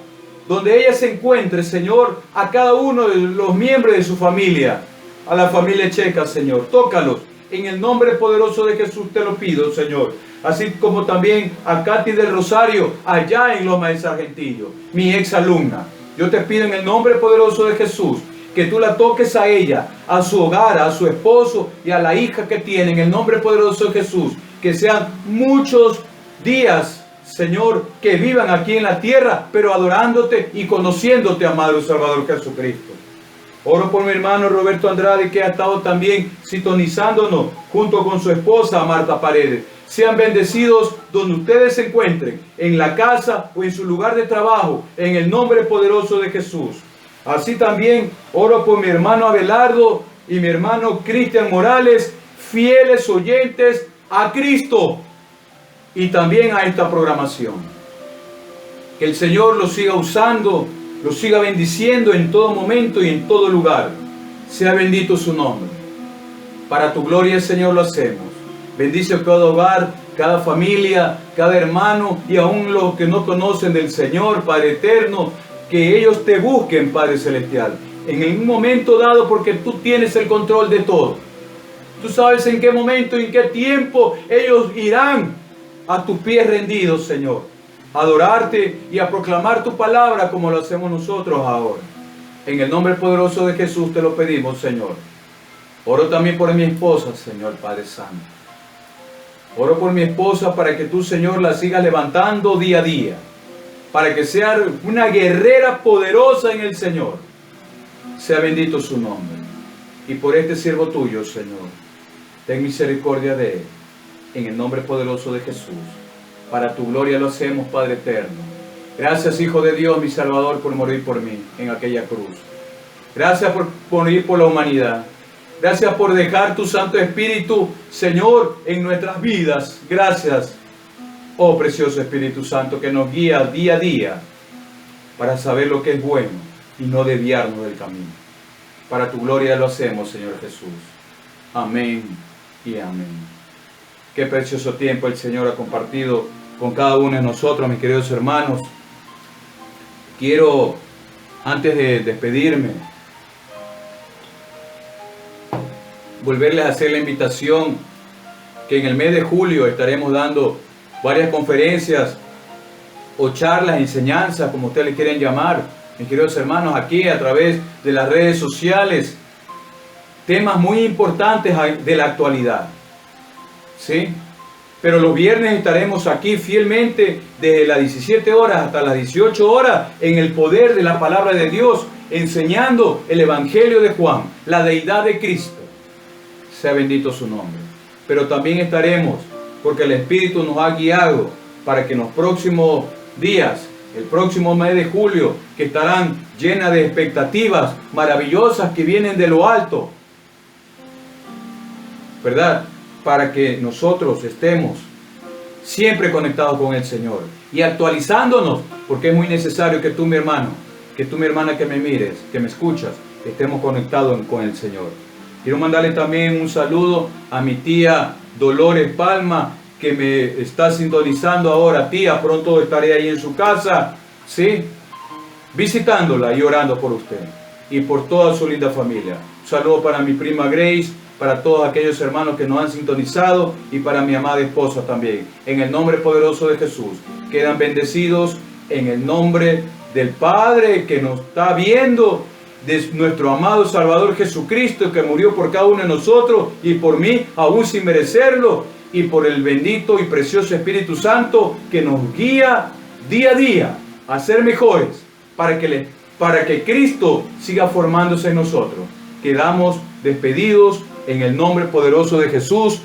donde ella se encuentre, Señor, a cada uno de los miembros de su familia, a la familia Checa, Señor. Tócalos. En el nombre poderoso de Jesús te lo pido, Señor. Así como también a Katy del Rosario, allá en Loma de Sargentillo, mi ex alumna. Yo te pido en el nombre poderoso de Jesús que tú la toques a ella, a su hogar, a su esposo y a la hija que tiene. En el nombre poderoso de Jesús, que sean muchos días, Señor, que vivan aquí en la tierra, pero adorándote y conociéndote, amado Salvador Jesucristo. Oro por mi hermano Roberto Andrade, que ha estado también sintonizándonos junto con su esposa Marta Paredes. Sean bendecidos donde ustedes se encuentren, en la casa o en su lugar de trabajo, en el nombre poderoso de Jesús. Así también oro por mi hermano Abelardo y mi hermano Cristian Morales, fieles oyentes a Cristo y también a esta programación. Que el Señor los siga usando, los siga bendiciendo en todo momento y en todo lugar. Sea bendito su nombre. Para tu gloria, Señor, lo hacemos. Bendice cada hogar, cada familia, cada hermano y aún los que no conocen del Señor, Padre eterno, que ellos te busquen, Padre celestial, en un momento dado, porque tú tienes el control de todo. Tú sabes en qué momento y en qué tiempo ellos irán a tus pies rendidos, Señor, a adorarte y a proclamar tu palabra como lo hacemos nosotros ahora. En el nombre poderoso de Jesús te lo pedimos, Señor. Oro también por mi esposa, Señor Padre Santo. Oro por mi esposa para que tú, Señor, la sigas levantando día a día, para que sea una guerrera poderosa en el Señor. Sea bendito su nombre. Y por este siervo tuyo, Señor, ten misericordia de él. En el nombre poderoso de Jesús. Para tu gloria lo hacemos, Padre eterno. Gracias, Hijo de Dios, mi Salvador, por morir por mí en aquella cruz. Gracias por morir por la humanidad. Gracias por dejar tu Santo Espíritu, Señor, en nuestras vidas. Gracias, oh precioso Espíritu Santo, que nos guía día a día para saber lo que es bueno y no desviarnos del camino. Para tu gloria lo hacemos, Señor Jesús. Amén y amén. Qué precioso tiempo el Señor ha compartido con cada uno de nosotros, mis queridos hermanos. Quiero, antes de despedirme, volverles a hacer la invitación que en el mes de julio estaremos dando varias conferencias o charlas, enseñanzas, como ustedes le quieren llamar, mis queridos hermanos, aquí a través de las redes sociales, temas muy importantes de la actualidad, ¿sí? Pero los viernes estaremos aquí fielmente desde las 17 horas hasta las 18 horas en el poder de la palabra de Dios, enseñando el Evangelio de Juan, la deidad de Cristo. Sea bendito su nombre. Pero también estaremos, porque el Espíritu nos ha guiado para que en los próximos días, el próximo mes de julio, que estarán llenas de expectativas maravillosas que vienen de lo alto, ¿verdad? Para que nosotros estemos siempre conectados con el Señor y actualizándonos, porque es muy necesario que tú, mi hermano, que tú, mi hermana, que me mires, que me escuchas, estemos conectados con el Señor. Quiero mandarle también un saludo a mi tía Dolores Palma, que me está sintonizando ahora. Tía, pronto estaré ahí en su casa, ¿sí? Visitándola y orando por usted. y por toda su linda familia. Un saludo para mi prima Grace, para todos aquellos hermanos que nos han sintonizado y para mi amada esposa también. En el nombre poderoso de Jesús, quedan bendecidos en el nombre del Padre que nos está viendo, de nuestro amado Salvador Jesucristo, que murió por cada uno de nosotros y por mí, aún sin merecerlo, y por el bendito y precioso Espíritu Santo que nos guía día a día a ser mejores, para que Cristo siga formándose en nosotros. Quedamos despedidos en el nombre poderoso de Jesús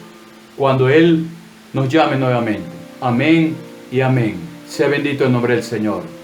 cuando Él nos llame nuevamente. Amén y amén. Sea bendito el nombre del Señor.